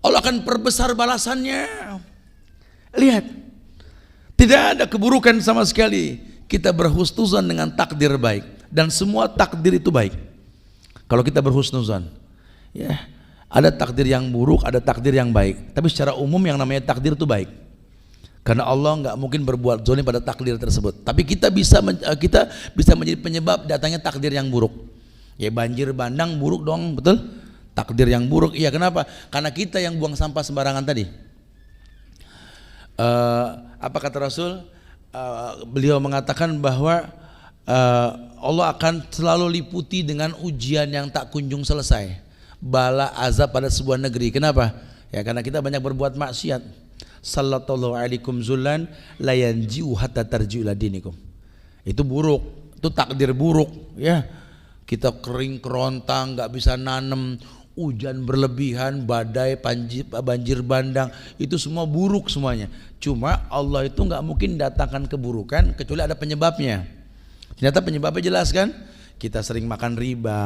Allah akan perbesar balasannya. Lihat, tidak ada keburukan sama sekali. Kita berhusnuzan dengan takdir baik, dan semua takdir itu baik. Kalau kita berhusnuzan, ya, ada takdir yang buruk, ada takdir yang baik. Tapi secara umum yang namanya takdir itu baik. Karena Allah nggak mungkin berbuat zalim pada takdir tersebut. Tapi kita bisa menjadi penyebab datangnya takdir yang buruk. Ya banjir bandang buruk dong, betul? Takdir yang buruk. Iya, kenapa? Karena kita yang buang sampah sembarangan tadi. Apa kata Rasul? Beliau mengatakan bahwa Allah akan selalu liputi dengan ujian yang tak kunjung selesai, bala azab pada sebuah negeri. Kenapa? Ya karena kita banyak berbuat maksiat. Sallallahu alaikum zullan la yanji'u hatta tarji'u ila dinikum. Itu buruk, itu takdir buruk. Ya, kita kering kerontang, nggak bisa nanem, hujan berlebihan, badai, banjir bandang, itu semua buruk semuanya. Cuma Allah itu nggak mungkin datangkan keburukan kecuali ada penyebabnya. Ternyata penyebabnya jelas kan? Kita sering makan riba,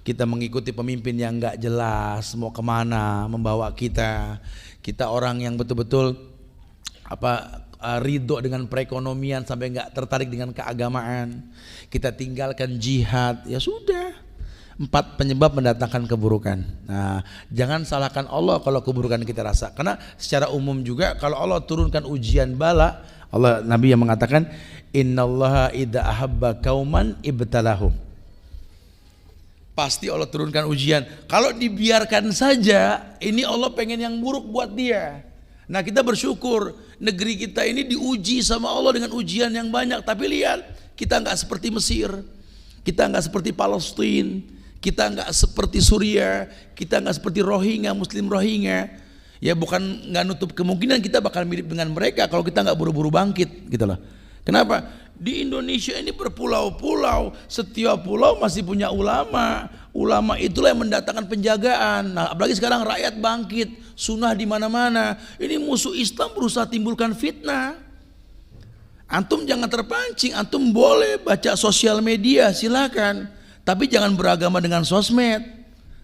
kita mengikuti pemimpin yang nggak jelas mau kemana membawa kita. Kita orang yang betul-betul ridho dengan perekonomian sampai nggak tertarik dengan keagamaan. Kita tinggalkan jihad, ya sudah. 4 penyebab mendatangkan keburukan. Nah, jangan salahkan Allah kalau keburukan kita rasa. Karena secara umum juga kalau Allah turunkan ujian bala, Allah, Nabi yang mengatakan, innallaha idza ahabba qauman ibtalahum. Pasti Allah turunkan ujian. Kalau dibiarkan saja, ini Allah pengen yang buruk buat dia. Nah, kita bersyukur negeri kita ini diuji sama Allah dengan ujian yang banyak. Tapi lihat, kita nggak seperti Mesir, kita nggak seperti Palestina, kita nggak seperti Suriah, kita nggak seperti Rohingya, Muslim Rohingya. Ya bukan nggak nutup kemungkinan kita bakal mirip dengan mereka kalau kita nggak buru-buru bangkit, gitu loh. Kenapa? Di Indonesia ini berpulau-pulau, setiap pulau masih punya ulama. Ulama itulah yang mendatangkan penjagaan. Nah, apalagi sekarang rakyat bangkit, sunnah di mana-mana. Ini musuh Islam berusaha timbulkan fitnah. Antum jangan terpancing, antum boleh baca sosial media, silakan. Tapi jangan beragama dengan sosmed.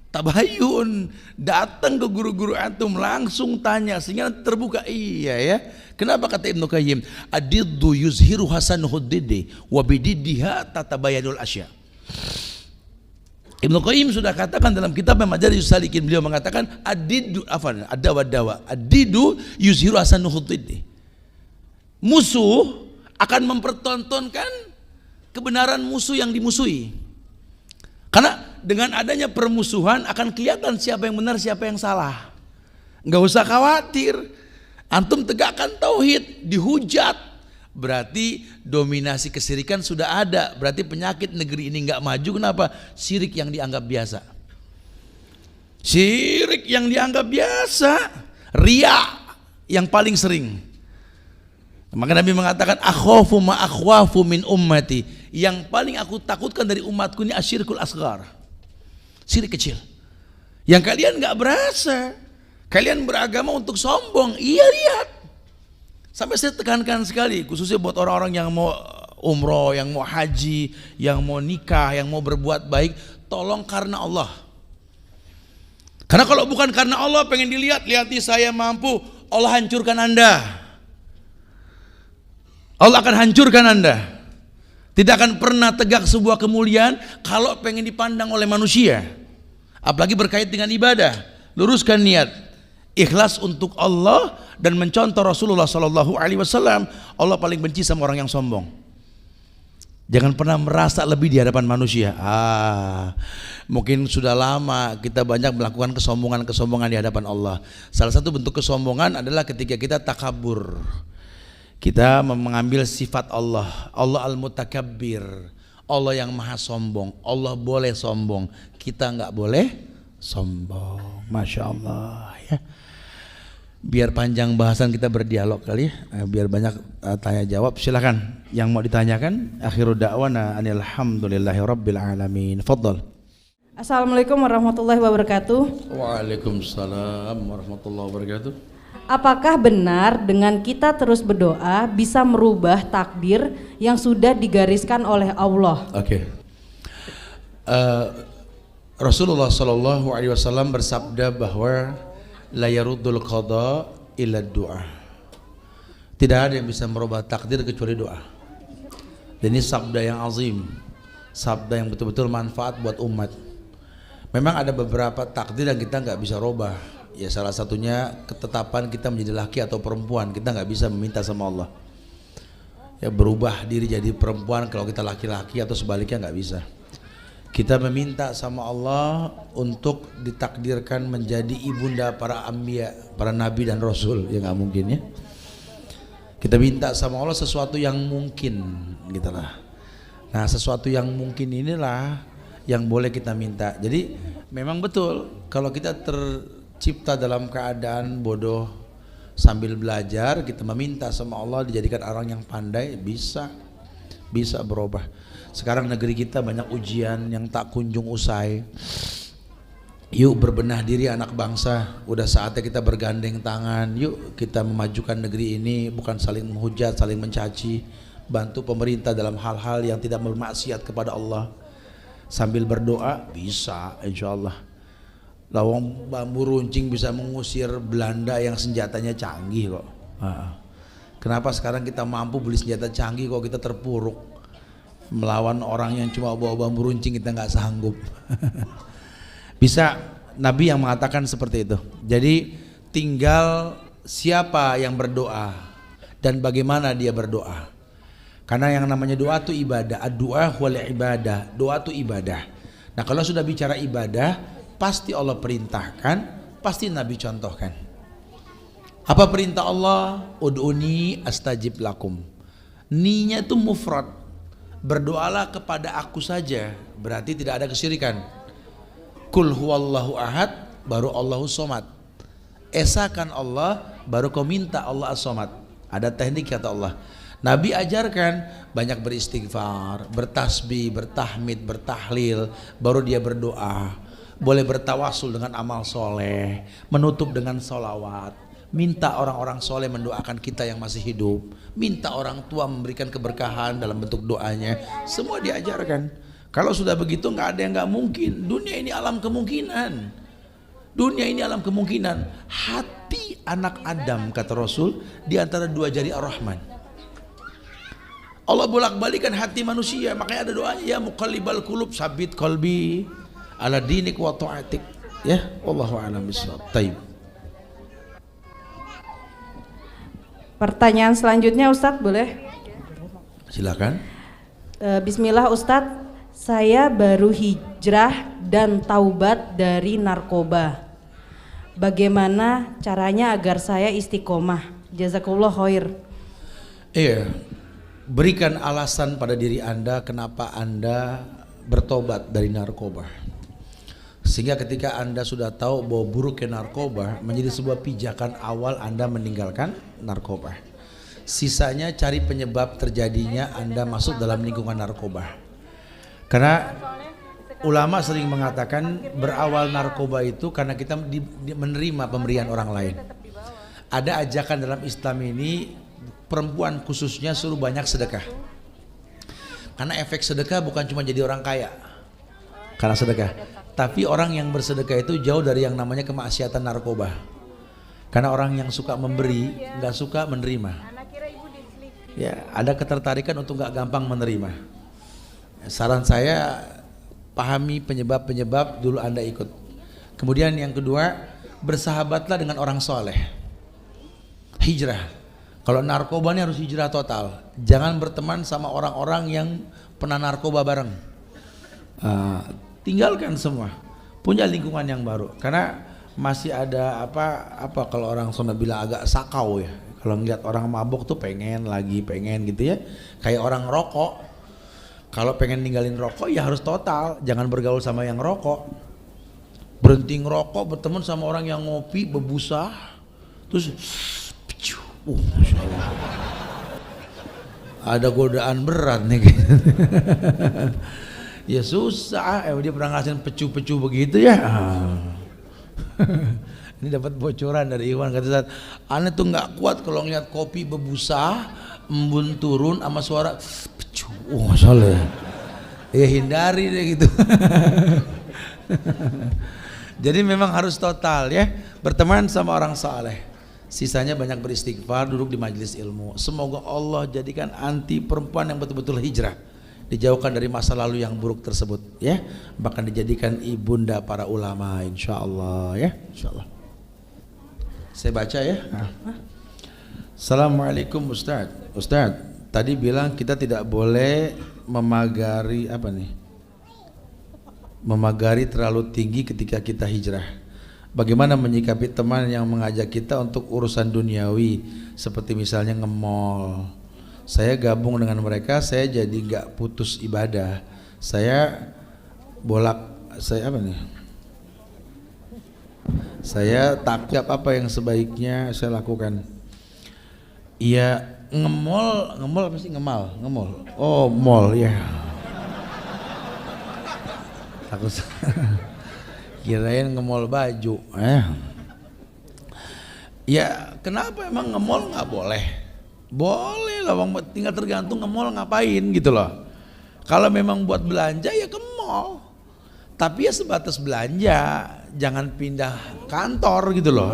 Tabayun, datang ke guru-guru antum langsung tanya sehingga terbuka. Iya ya. Kenapa kata Ibnu Qayyim? Adiddu yuzhiru hasanuhu diddi wa bididdiha tatabayanul asya. Ibnu Qayyim sudah katakan dalam kitab Majalis Salikin, beliau mengatakan adiddu dawa. Adiddu yuzhiru hasanuhu diddi. Musuh akan mempertontonkan kebenaran musuh yang dimusuhi. Karena dengan adanya permusuhan akan kelihatan siapa yang benar, siapa yang salah. Enggak usah khawatir. Antum tegakkan tauhid, dihujat, berarti dominasi kesirikan sudah ada. Berarti penyakit negeri ini enggak maju. Kenapa? Syirik yang dianggap biasa. Syirik yang dianggap biasa, riya yang paling sering. Maka Nabi mengatakan akhafu ma akhwafu min ummati. Yang paling aku takutkan dari umatku ini asyirkul asghar. Syirik kecil. Yang kalian enggak berasa. Kalian beragama untuk sombong. Iya, lihat. Sampai saya tekankan sekali, khususnya buat orang-orang yang mau umroh, yang mau haji, yang mau nikah, yang mau berbuat baik, tolong karena Allah. Karena kalau bukan karena Allah, pengen dilihat, lihati saya mampu, Allah hancurkan Anda. Allah akan hancurkan Anda. Tidak akan pernah tegak sebuah kemuliaan kalau pengen dipandang oleh manusia. Apalagi berkait dengan ibadah. Luruskan niat. Ikhlas untuk Allah dan mencontoh Rasulullah Sallallahu Alaihi Wasallam. Allah paling benci sama orang yang sombong. Jangan pernah merasa lebih di hadapan manusia. Mungkin sudah lama kita banyak melakukan kesombongan di hadapan Allah. Salah satu bentuk kesombongan adalah ketika kita takabur. Kita mengambil sifat Allah. Allah al-mutakabbir. Allah yang maha sombong. Allah boleh sombong. Kita nggak boleh sombong. Masya Allah ya. Biar panjang bahasan kita berdialog kali ya, biar banyak tanya jawab. Silakan yang mau ditanyakan. Akhiru da'wana alhamdulillahi rabbil alamin. Fadhal. Assalamualaikum warahmatullahi wabarakatuh. Waalaikumsalam warahmatullahi wabarakatuh. Apakah benar dengan kita terus berdoa bisa merubah takdir yang sudah digariskan oleh Allah? Oke. Rasulullah Shallallahu Alaihi Wasallam bersabda bahwa la yaruddul qada illa du'a. Tidak ada yang bisa merubah takdir kecuali doa. Dan ini sabda yang azim, sabda yang betul-betul manfaat buat umat. Memang ada beberapa takdir yang kita nggak bisa rubah. Ya salah satunya ketetapan kita menjadi laki atau perempuan. Kita nggak bisa meminta sama Allah ya berubah diri jadi perempuan kalau kita laki-laki, atau sebaliknya nggak bisa. Kita meminta sama Allah untuk ditakdirkan menjadi ibunda para anbiya, para nabi dan rasul. Ya nggak mungkin ya. Kita minta sama Allah sesuatu yang mungkin gitu lah. Nah sesuatu yang mungkin inilah yang boleh kita minta. Jadi memang betul kalau kita tercipta dalam keadaan bodoh sambil belajar, kita meminta sama Allah dijadikan orang yang pandai, bisa berubah. Sekarang negeri kita banyak ujian yang tak kunjung usai. Yuk berbenah diri anak bangsa. Udah saatnya kita bergandeng tangan. Yuk kita memajukan negeri ini, bukan saling menghujat, saling mencaci. bantu pemerintah dalam hal-hal yang tidak bermaksiat kepada Allah sambil berdoa bisa, insya Allah. Lawang bambu runcing bisa mengusir Belanda yang senjatanya canggih kok. Kenapa sekarang kita mampu beli senjata canggih kok kita terpuruk melawan orang yang cuma bawa bambu runcing, kita nggak sanggup. Bisa, Nabi yang mengatakan seperti itu. Jadi tinggal siapa yang berdoa dan bagaimana dia berdoa. Karena yang namanya doa itu ibadah. Ad-du'a wal ibadah. Doa itu ibadah. Nah, kalau sudah bicara ibadah, pasti Allah perintahkan, pasti Nabi contohkan. Apa perintah Allah? Ud'uni astajib lakum. Ni-nya itu mufrad. Berdoalah kepada aku saja, berarti tidak ada kesyirikan. Kul huwallahu ahad, baru Allahu somad. Esakan Allah, baru kau minta Allah as-somad. Ada teknik kata Allah. Nabi ajarkan banyak beristighfar, bertasbih, bertahmid, bertahlil, baru dia berdoa. Boleh bertawasul dengan amal soleh, menutup dengan solawat, minta orang-orang soleh mendoakan kita yang masih hidup, minta orang tua memberikan keberkahan dalam bentuk doanya. Semua diajarkan. Kalau sudah begitu nggak ada yang nggak mungkin. Dunia ini alam kemungkinan. Dunia ini alam kemungkinan. Hati anak Adam, kata Rasul, di antara dua jari Ar-Rahman. Allah bolak-balikan hati manusia, makanya ada doanya, ya muqallibal qulub sabit qalbi ala dinik wa ta'atik. Ya, wallahu a'lam bishawab. Taib. Pertanyaan selanjutnya Ustadz, boleh? Silakan. Bismillah Ustadz, saya baru hijrah dan taubat dari narkoba. Bagaimana caranya agar saya istiqomah? Jazakallah khair. Iya. Berikan alasan pada diri Anda kenapa Anda bertobat dari narkoba. Sehingga ketika Anda sudah tahu bahwa buruknya narkoba menjadi sebuah pijakan awal Anda meninggalkan narkoba. Sisanya cari penyebab terjadinya Anda masuk dalam lingkungan narkoba. Karena ulama sering mengatakan berawal narkoba itu karena kita menerima pemberian orang lain. Ada ajakan dalam Islam ini, perempuan khususnya suruh banyak sedekah. Karena efek sedekah bukan cuma jadi orang kaya karena sedekah, tapi orang yang bersedekah itu jauh dari yang namanya kemaksiatan narkoba. Karena orang yang suka memberi nggak suka menerima. Ya, ada ketertarikan untuk nggak gampang menerima. Saran saya, pahami penyebab-penyebab dulu Anda ikut. Kemudian yang kedua, bersahabatlah dengan orang soleh. Hijrah. Kalau narkoba ini harus hijrah total. Jangan berteman sama orang-orang yang pernah narkoba bareng. Tinggalkan semua. Punya lingkungan yang baru. Karena masih ada apa kalau orang Sunda bilang agak sakau ya. Kalau ngeliat orang mabuk tuh pengen gitu ya. Kayak orang rokok. Kalau pengen ninggalin rokok ya harus total. Jangan bergaul sama yang rokok. Berhenti ngerokok, berteman sama orang yang ngopi, bebusa. Terus Masya Allah. Ada godaan berat nih gitu. Ya susah, dia pernah ngasihin pecu-pecu begitu ya. Ini dapat bocoran dari Iwan, kata Ustaz, aneh tuh nggak kuat kalau ngeliat kopi bebusa, embun turun sama suara pecu. Masya Allah. Ya hindari deh gitu. Jadi memang harus total ya, berteman sama orang saleh. Sisanya banyak beristighfar, duduk di majelis ilmu. Semoga Allah jadikan anti perempuan yang betul-betul hijrah, dijauhkan dari masa lalu yang buruk tersebut ya. Bahkan dijadikan ibunda para ulama insyaallah ya, insyaallah. Saya baca ya. Assalamualaikum Ustaz. Ustaz, tadi bilang kita tidak boleh memagari memagari terlalu tinggi ketika kita hijrah. Bagaimana menyikapi teman yang mengajak kita untuk urusan duniawi seperti misalnya nge-mall? Saya gabung dengan mereka, saya jadi gak putus ibadah. Saya takjub apa yang sebaiknya saya lakukan? Iya, nge-mall apa sih? Nge-mall. Oh, mall ya. Aku kirain nge-mall baju. Ya kenapa emang nge-mall nggak boleh? Boleh lah, tinggal tergantung ke mall ngapain gitu loh. Kalau memang buat belanja ya ke mall, tapi ya sebatas belanja, jangan pindah kantor gitu loh.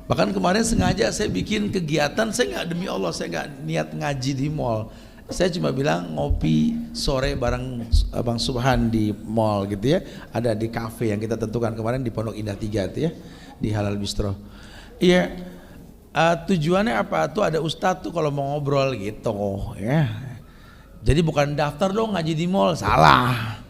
Bahkan kemarin sengaja saya bikin kegiatan, saya nggak, demi Allah saya nggak niat ngaji di mall. Saya cuma bilang ngopi sore bareng Bang Subhan di mall gitu ya. Ada di kafe yang kita tentukan kemarin di Pondok Indah 3 itu ya, di Halal Bistro. Iya, tujuannya apa? Tuh ada ustadz tuh kalau mau ngobrol gitu ya. Jadi bukan daftar dong ngaji di mall, salah.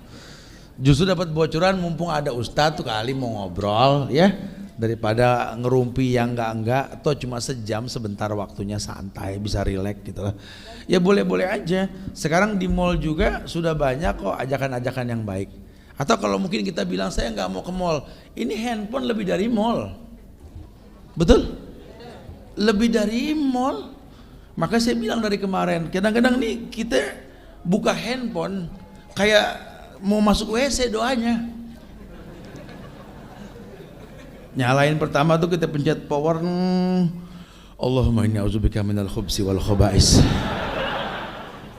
Justru dapat bocoran mumpung ada ustadz tuh kali mau ngobrol ya. Daripada ngerumpi yang enggak, atau cuma sejam sebentar waktunya santai, bisa rileks gitu lah. Ya boleh-boleh aja. Sekarang di mall juga sudah banyak kok ajakan-ajakan yang baik. Atau kalau mungkin kita bilang saya nggak mau ke mall, ini handphone lebih dari mall. Betul? Lebih dari mall. Maka saya bilang dari kemarin, kadang-kadang nih kita buka handphone kayak mau masuk WC doanya. Nyalain pertama tuh kita pencet power, Allahumma inni a'udzubika minal khubsi wal khaba'is.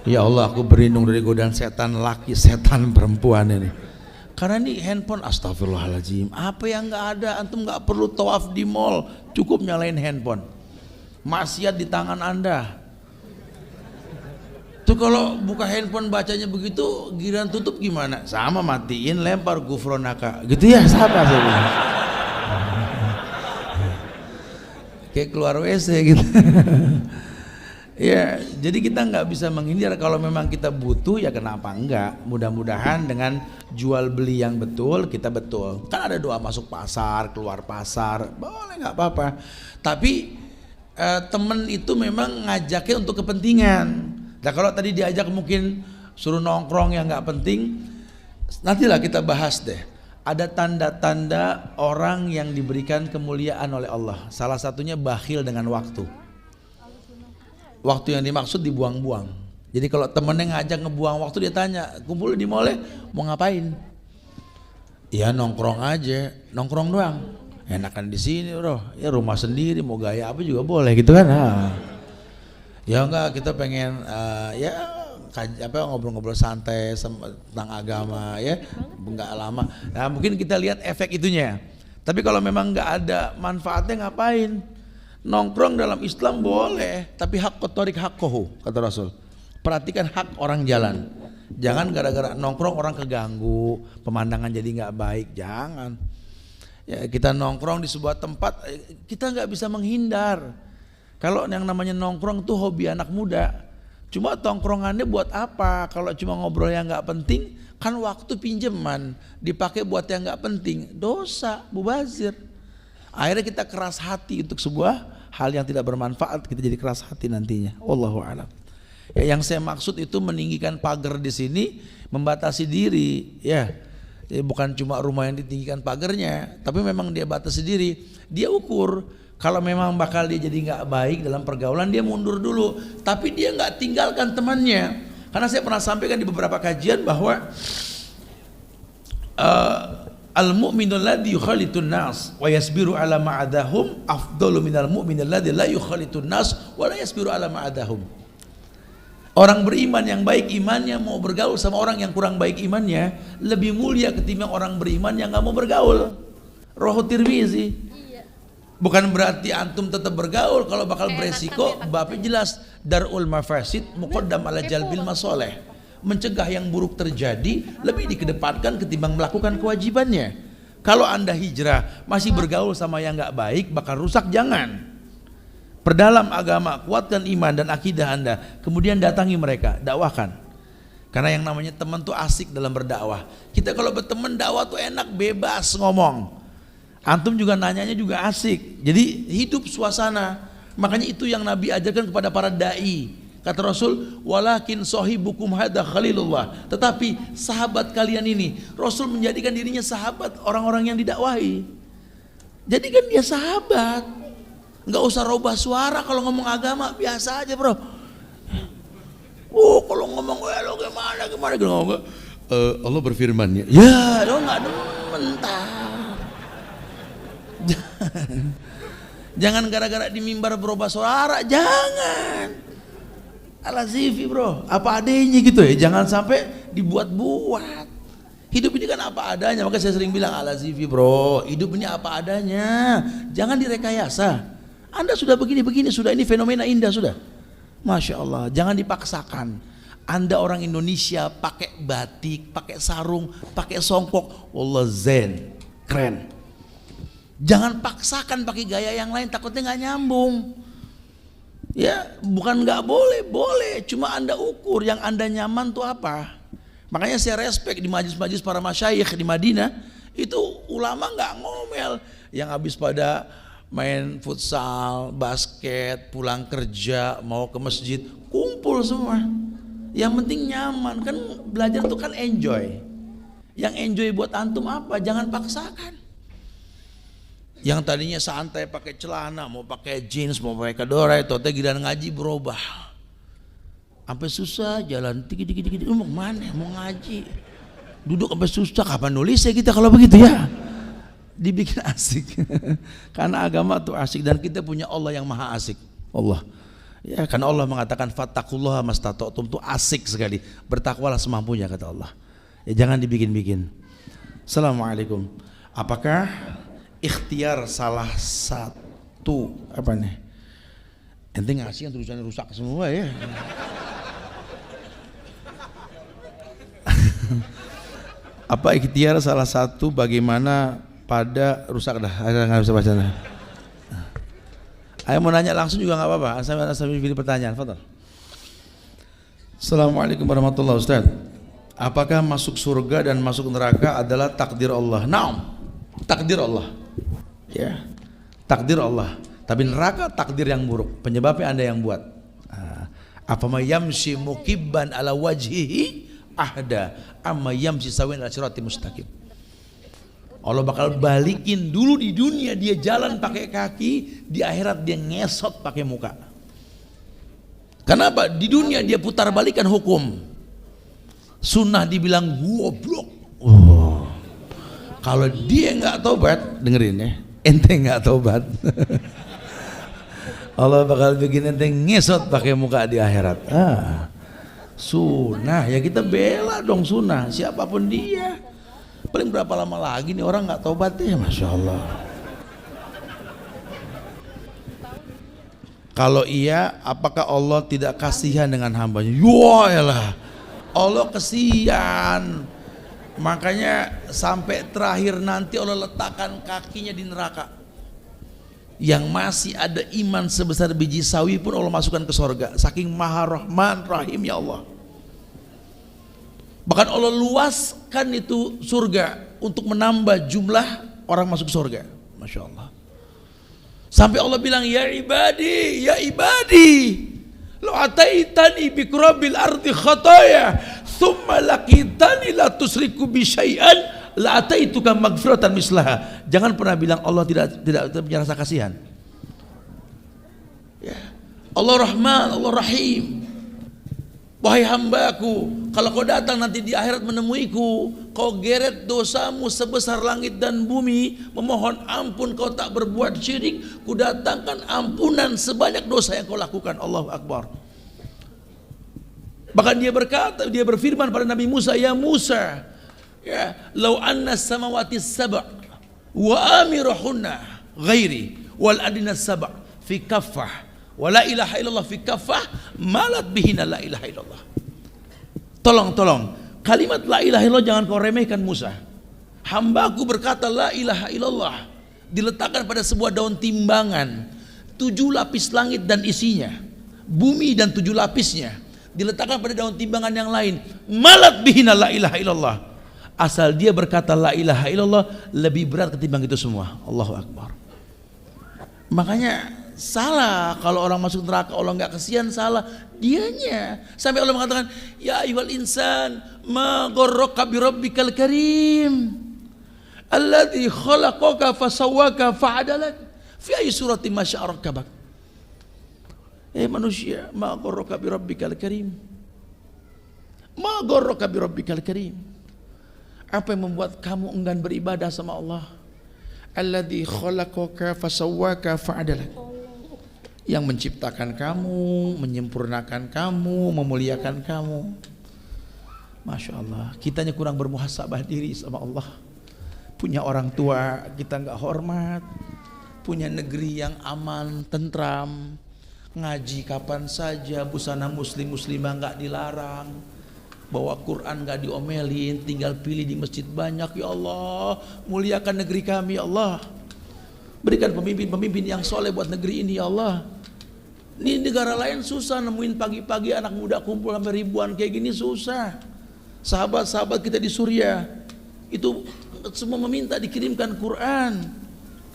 Ya Allah, aku berlindung dari godaan setan laki, setan perempuan ini. Karena ini handphone, astagfirullahaladzim, apa yang nggak ada, antum nggak perlu tawaf di mall, cukup nyalain handphone. Maksiat di tangan Anda. Tuh kalau buka handphone bacanya begitu, giliran tutup gimana? Sama, matiin, lempar gufronaka, gitu ya, sama saya bilang. Kayak keluar WC gitu. Ya, jadi kita nggak bisa menghindar. Kalau memang kita butuh ya kenapa enggak. Mudah-mudahan dengan jual beli yang betul, kita betul. Kan ada doa masuk pasar, keluar pasar, boleh nggak apa-apa. Tapi temen itu memang ngajaknya untuk kepentingan. Nah kalau tadi diajak mungkin suruh nongkrong yang nggak penting, nantilah kita bahas deh. Ada tanda-tanda orang yang diberikan kemuliaan oleh Allah. Salah satunya bakhil dengan waktu. Waktu yang dimaksud dibuang-buang. Jadi kalau temennya ngajak ngebuang waktu, dia tanya, kumpul di mall mau ngapain? Ya nongkrong aja, nongkrong doang. Enakan di sini bro, ya rumah sendiri mau gaya apa juga boleh gitu kan? Ya enggak, kita pengen ya ngobrol-ngobrol santai tentang agama ya, enggak lama. Nah mungkin kita lihat efek itunya. Tapi kalau memang enggak ada manfaatnya ngapain? Nongkrong dalam Islam boleh, tapi hak kotorik hak kohu kata Rasul. Perhatikan hak orang jalan. Jangan gara-gara nongkrong orang keganggu, pemandangan jadi enggak baik, jangan. Ya kita nongkrong di sebuah tempat, kita enggak bisa menghindar. Kalau yang namanya nongkrong tuh hobi anak muda. Cuma tongkrongannya buat apa? Kalau cuma ngobrol yang nggak penting, kan waktu pinjaman dipakai buat yang nggak penting, dosa, mubazir. Akhirnya kita keras hati untuk sebuah hal yang tidak bermanfaat, kita jadi keras hati nantinya. Wallahu a'lam. Ya, yang saya maksud itu meninggikan pagar di sini, membatasi diri, ya. Jadi bukan cuma rumah yang ditinggikan pagarnya, tapi memang dia batasi diri. Dia ukur. Kalau memang bakal dia jadi nggak baik dalam pergaulan, dia mundur dulu. Tapi dia nggak tinggalkan temannya. Karena saya pernah sampaikan di beberapa kajian bahwa al-mu'minul ladzi yukhalitun nas wa yasbiru ala ma'adahum afdalu minal mu'minil ladzi la yukhalitun nas wa la yasbiru ala ma'adahum. Orang beriman yang baik imannya mau bergaul sama orang yang kurang baik imannya lebih mulia ketimbang orang beriman yang nggak mau bergaul. Rawahu Tirmizi. Bukan berarti antum tetap bergaul, kalau bakal beresiko, babnya jelas darul mafasid muqaddam ala jalbil masoleh. Mencegah yang buruk terjadi lebih dikedepankan ketimbang melakukan kewajibannya. Kalau Anda hijrah masih bergaul sama yang nggak baik, bakal rusak, jangan. Perdalam agama, kuatkan iman dan akidah Anda, kemudian datangi mereka, dakwahkan. Karena yang namanya teman tuh asik dalam berdakwah. Kita kalau berteman dakwah tuh enak, bebas ngomong. Antum juga nanyanya juga asik. Jadi hidup suasana. Makanya itu yang Nabi ajarkan kepada para dai. Kata Rasul, walakin sahibukum hadza khalilullah. Tetapi sahabat kalian ini, Rasul menjadikan dirinya sahabat orang-orang yang didakwahi. Jadikan dia sahabat. Enggak usah robah suara kalau ngomong agama, biasa aja, bro. Kalau ngomong lo gimana ngomong. Allah berfirman ya lo enggak demen. Jangan gara-gara di mimbar berubah suara, jangan. Al-Azifi bro, apa adanya gitu ya, jangan sampai dibuat-buat. Hidup ini kan apa adanya, maka saya sering bilang Al-Azifi bro, hidup ini apa adanya, jangan direkayasa. Anda sudah begini-begini, sudah ini fenomena indah sudah. Masya Allah, jangan dipaksakan. Anda orang Indonesia pakai batik, pakai sarung, pakai songkok, wallah zen, keren. Jangan paksakan pakai gaya yang lain, takutnya nggak nyambung. Ya, bukan nggak boleh, boleh. Cuma Anda ukur yang Anda nyaman tuh apa. Makanya saya respect di majlis-majlis para masyayikh di Madinah, itu ulama nggak ngomel. Yang habis pada main futsal, basket, pulang kerja, mau ke masjid, kumpul semua. Yang penting nyaman, kan belajar itu kan enjoy. Yang enjoy buat antum apa? Jangan paksakan. Yang tadinya santai pakai celana, mau pakai jeans, mau pakai kedora, itu giliran ngaji berubah. Sampai susah jalan, dikit-dikit, mau kemana? Mau ngaji. Duduk sampai susah, kapan nulisnya kita kalau begitu ya? Dibikin asik. Karena agama tuh asik dan kita punya Allah yang maha asik. Allah. Ya, karena Allah mengatakan fattaqullaha mastata'tum, tuh asik sekali. Bertakwalah semampunya kata Allah. Ya, jangan dibikin-bikin. Assalamualaikum. Apakah ikhtiar salah satu apa nih? Ente ngasih yang tulisannya rusak semua ya. Apa ikhtiar salah satu bagaimana pada rusak dah? Ada nggak bisa baca dah. Ayo mau nanya langsung juga nggak apa-apa. Asal pilih pertanyaan. Fadal. Assalamualaikum warahmatullahi wabarakatuh. Apakah masuk surga dan masuk neraka adalah takdir Allah? Naam, takdir Allah. Ya, takdir Allah. Tapi neraka takdir yang buruk. Penyebabnya Anda yang buat. Apa yamshi mukibban ala wajhihi ahda amma yamshi sawin ala sirati mustaqim. Allah bakal balikin dulu di dunia dia jalan pakai kaki, di akhirat dia ngesot pakai muka. Kenapa? Di dunia dia putar balikan hukum. Sunnah dibilang goblok. Oh. Kalau dia nggak tobat, dengerin ya, ente nggak tobat. Allah bakal bikin ente ngesot pakai muka di akhirat. Sunnah ya kita bela dong sunnah, siapapun dia. Paling berapa lama lagi nih orang nggak tobat ya, masya Allah. Kalau iya, apakah Allah tidak kasihan dengan hambanya? Yaelah, Allah kasihan. Makanya sampai terakhir nanti Allah letakkan kakinya di neraka. Yang masih ada iman sebesar biji sawi pun Allah masukkan ke sorga. Saking maha rahman rahim ya Allah. Bahkan Allah luaskan itu surga untuk menambah jumlah orang masuk surga. Masya Allah. Sampai Allah bilang, ya ibadi, lo ataitani bikurabil ardi khataya, thumma laqitani la tusriku bi syai'an, la ataituka magfiratan mislaha. Jangan pernah bilang Allah tidak punya rasa kasihan. Ya. Allah Rahman, Allah Rahim. Wahai hambaku, kalau kau datang nanti di akhirat menemuiku, kau geret dosamu sebesar langit dan bumi, memohon ampun kau tak berbuat syirik, ku datangkan ampunan sebanyak dosa yang kau lakukan. Allahu Akbar. Bahkan dia berfirman pada Nabi Musa, ya Musa, ya, lau anna samawati sab' wa amiruhunna ghairi wal adina sab' fi kaffah wa la ilaha illallah fi kaffah malat bihina la ilaha illallah. Tolong kalimat la ilaha illallah jangan kau remehkan Musa. Hambaku berkata la ilaha illallah diletakkan pada sebuah daun timbangan, 7 lapis langit dan isinya, bumi dan 7 lapisnya diletakkan pada daun timbangan yang lain, malat bihina la ilaha illallah. Asal dia berkata la ilaha illallah lebih berat ketimbang itu semua. Allahu Akbar. Makanya salah kalau orang masuk neraka Allah nggak kesian, salah dianya. Sampai Allah mengatakan, ya ayyuhal insan ma gharraka bi rabbikal karim alladzi khalaqaka fasawwaka fa'adalak fi ayyi suratin ma syaa rakkabak. Manusia, ma gharraka bi rabbikal karim, ma gharraka bi rabbikal karim. Apa yang membuat kamu enggan beribadah sama Allah? Alladzi khalaqaka fasawwaka fa'adalak. Yang menciptakan kamu, menyempurnakan kamu, memuliakan kamu. Masya Allah, kitanya kurang bermuhasabah diri sama Allah. Punya orang tua kita nggak hormat, punya negeri yang aman, tentram, ngaji kapan saja, busana muslim muslimah nggak dilarang, bawa Quran nggak diomelin, tinggal pilih di masjid banyak. Ya Allah, muliakan negeri kami ya Allah. Berikan pemimpin-pemimpin yang soleh buat negeri ini ya Allah. Ini negara lain susah nemuin pagi-pagi anak muda kumpul sampai ribuan kayak gini, susah. Sahabat-sahabat kita di Suriah itu semua meminta dikirimkan Quran.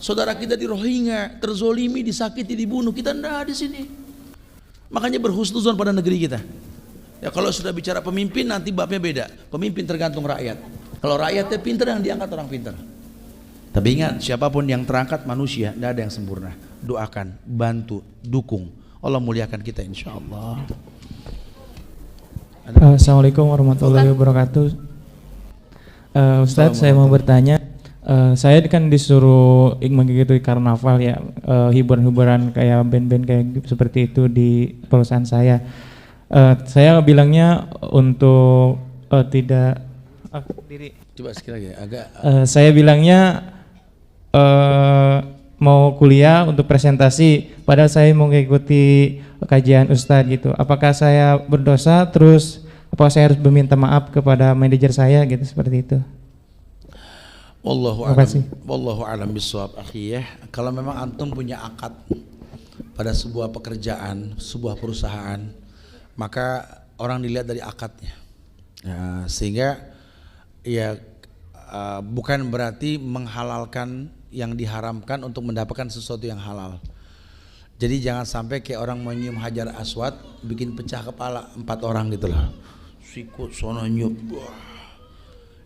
Saudara kita di Rohingya terzolimi, disakiti, dibunuh, kita enggak di sini. Makanya berhusnuzon pada negeri kita. Ya kalau sudah bicara pemimpin nanti babnya beda. Pemimpin tergantung rakyat. Kalau rakyatnya pintar yang diangkat orang pintar. Tapi ingat, siapapun yang terangkat manusia, tidak ada yang sempurna. Doakan, bantu, dukung. Allah muliakan kita insya Allah. Assalamualaikum warahmatullahi wabarakatuh. Ustadz, saya mau bertanya. Saya kan disuruh mengikuti karnaval ya, hiburan-hiburan kayak band-band kayak seperti itu di perusahaan saya. Saya bilangnya untuk tidak diri. Coba sekali lagi agak. Saya bilangnya mau kuliah untuk presentasi, padahal saya mau mengikuti kajian Ustadz gitu. Apakah saya berdosa? Terus apakah saya harus meminta maaf kepada manajer saya gitu, seperti itu? Wallahu a'lam bishawab akhi ya. Kalau memang antum punya akad pada sebuah pekerjaan, sebuah perusahaan, maka orang dilihat dari akadnya. Ya, sehingga ya bukan berarti menghalalkan yang diharamkan untuk mendapatkan sesuatu yang halal. Jadi jangan sampai kayak orang menyium hajar aswad bikin pecah kepala 4 orang gitu loh. Sikut sono nyium.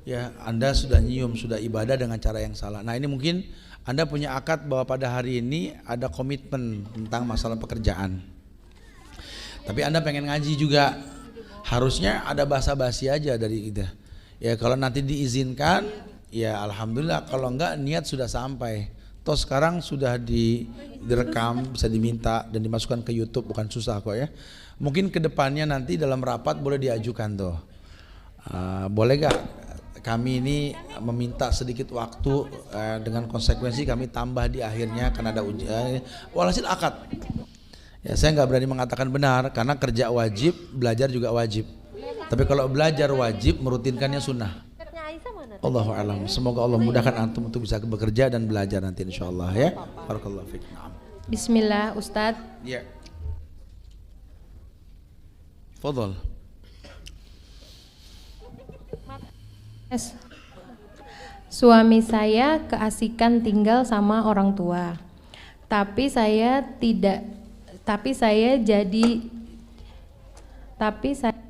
Ya, Anda sudah nyium, sudah ibadah dengan cara yang salah. Nah, ini mungkin Anda punya akad bahwa pada hari ini ada komitmen tentang masalah pekerjaan. Tapi Anda pengen ngaji juga. Harusnya ada basa-basi aja dari kita. Ya, kalau nanti diizinkan, ya alhamdulillah. Kalau enggak, niat sudah sampai. Toh sekarang sudah direkam, bisa diminta dan dimasukkan ke YouTube, bukan susah kok ya. Mungkin kedepannya nanti dalam rapat boleh diajukan tuh. Boleh gak kami ini meminta sedikit waktu, dengan konsekuensi kami tambah di akhirnya karena ada ujian. Walhasil akad. Ya, saya nggak berani mengatakan benar karena kerja wajib, belajar juga wajib. Tapi kalau belajar wajib, merutinkannya sunnah. Allahu a'lam. Semoga Allah mudahkan antum untuk bisa bekerja dan belajar nanti insyaallah ya. Barakallahu fiik. Bismillah Ustadz. Ya. Fadhal. Suami saya keasikan tinggal sama orang tua. Tapi saya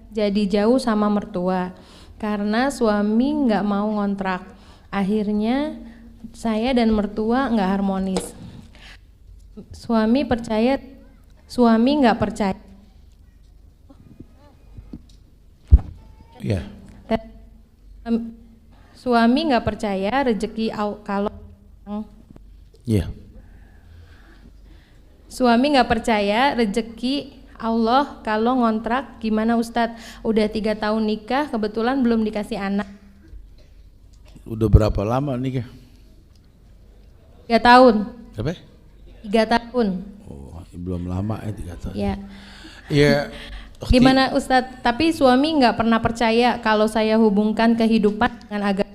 jadi jauh sama mertua karena suami nggak mau ngontrak. Akhirnya saya dan mertua nggak harmonis. Suami nggak percaya. Ya. Suami nggak percaya rezeki kalau. Ya. Suami nggak percaya rezeki Allah kalau ngontrak. Gimana Ustadz? Udah 3 tahun nikah, kebetulan belum dikasih anak. Udah berapa lama nikah? 3 tahun. Berapa? 3 tahun. Oh, belum lama ya 3 tahun. Ya. Ya. Gimana Ustadz? Tapi suami nggak pernah percaya kalau saya hubungkan kehidupan dengan agama.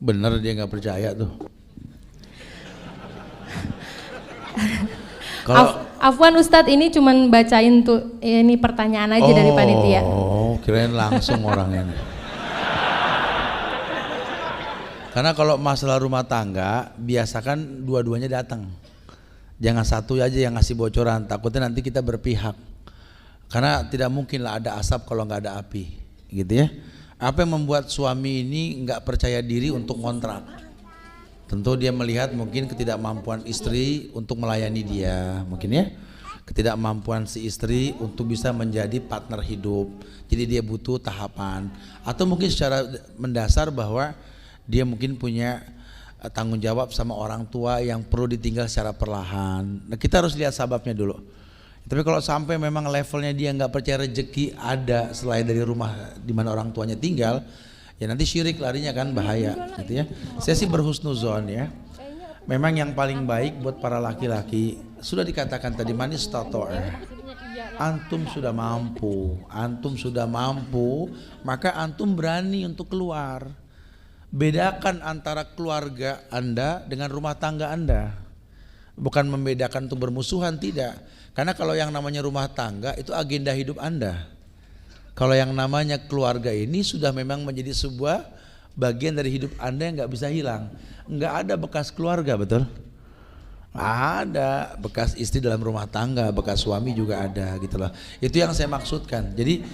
Bener dia nggak percaya tuh. Kalau Afwan Ustadz, ini cuman bacain tuh ini pertanyaan aja dari panitia. Oh, kirain langsung orangnya. Karena kalau masalah rumah tangga biasakan dua-duanya datang. Jangan satu aja yang ngasih bocoran, takutnya nanti kita berpihak. Karena tidak mungkinlah ada asap kalau nggak ada api, gitu ya. Apa yang membuat suami ini nggak percaya diri untuk kontrak? Tentu dia melihat mungkin ketidakmampuan istri untuk melayani dia, mungkin ya. Ketidakmampuan si istri untuk bisa menjadi partner hidup. Jadi dia butuh tahapan. Atau mungkin secara mendasar bahwa dia mungkin punya tanggung jawab sama orang tua yang perlu ditinggal secara perlahan. Nah, kita harus lihat sababnya dulu. Tapi kalau sampai memang levelnya dia nggak percaya rezeki ada selain dari rumah di mana orang tuanya tinggal, ya nanti syirik larinya kan, bahaya gitu ya. Saya sih berhusnuzon ya. Memang yang paling baik buat para laki-laki sudah dikatakan tadi, manis antum sudah mampu, maka antum berani untuk keluar. Bedakan antara keluarga Anda dengan rumah tangga Anda. Bukan membedakan untuk bermusuhan, tidak. Karena kalau yang namanya rumah tangga itu agenda hidup Anda. Kalau yang namanya keluarga ini sudah memang menjadi sebuah bagian dari hidup Anda yang gak bisa hilang. Nggak ada bekas keluarga, betul? Ada bekas istri dalam rumah tangga, bekas suami juga ada gitu loh. Itu yang saya maksudkan. Jadi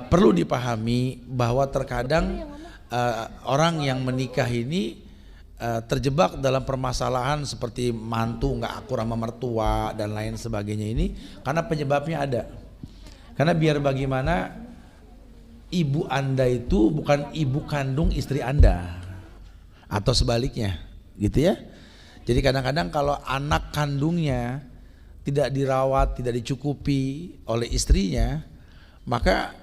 perlu dipahami bahwa terkadang orang yang menikah ini terjebak dalam permasalahan seperti mantu nggak akur sama mertua dan lain sebagainya ini karena penyebabnya ada. Karena biar bagaimana ibu Anda itu bukan ibu kandung istri Anda. Atau sebaliknya gitu ya. Jadi kadang-kadang kalau anak kandungnya tidak dirawat, tidak dicukupi oleh istrinya, maka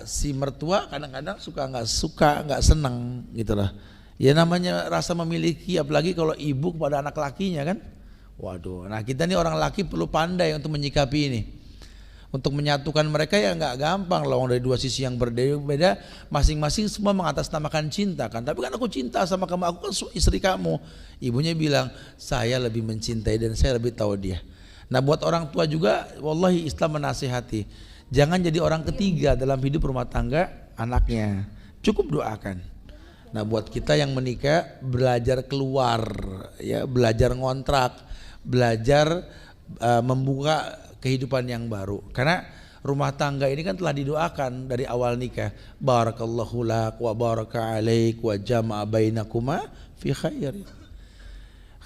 si mertua kadang-kadang nggak senang gitu lah. Ya namanya rasa memiliki, apalagi kalau ibu kepada anak lakinya kan. Waduh, nah kita nih orang laki perlu pandai untuk menyikapi ini. Untuk menyatukan mereka ya nggak gampang loh, dari dua sisi yang berbeda, masing-masing semua mengatasnamakan cinta kan. Tapi kan aku cinta sama kamu, aku kan istri kamu. Ibunya bilang saya lebih mencintai dan saya lebih tahu dia. Nah buat orang tua juga, wallahi Islam menasihati, jangan jadi orang ketiga dalam hidup rumah tangga anaknya. Cukup doakan. Nah buat kita yang menikah, belajar keluar, ya belajar ngontrak, belajar membuka kehidupan yang baru. Karena rumah tangga ini kan telah didoakan dari awal nikah. Barakallahu lak wa baraka alaik wa jama'a bainakuma fi khair.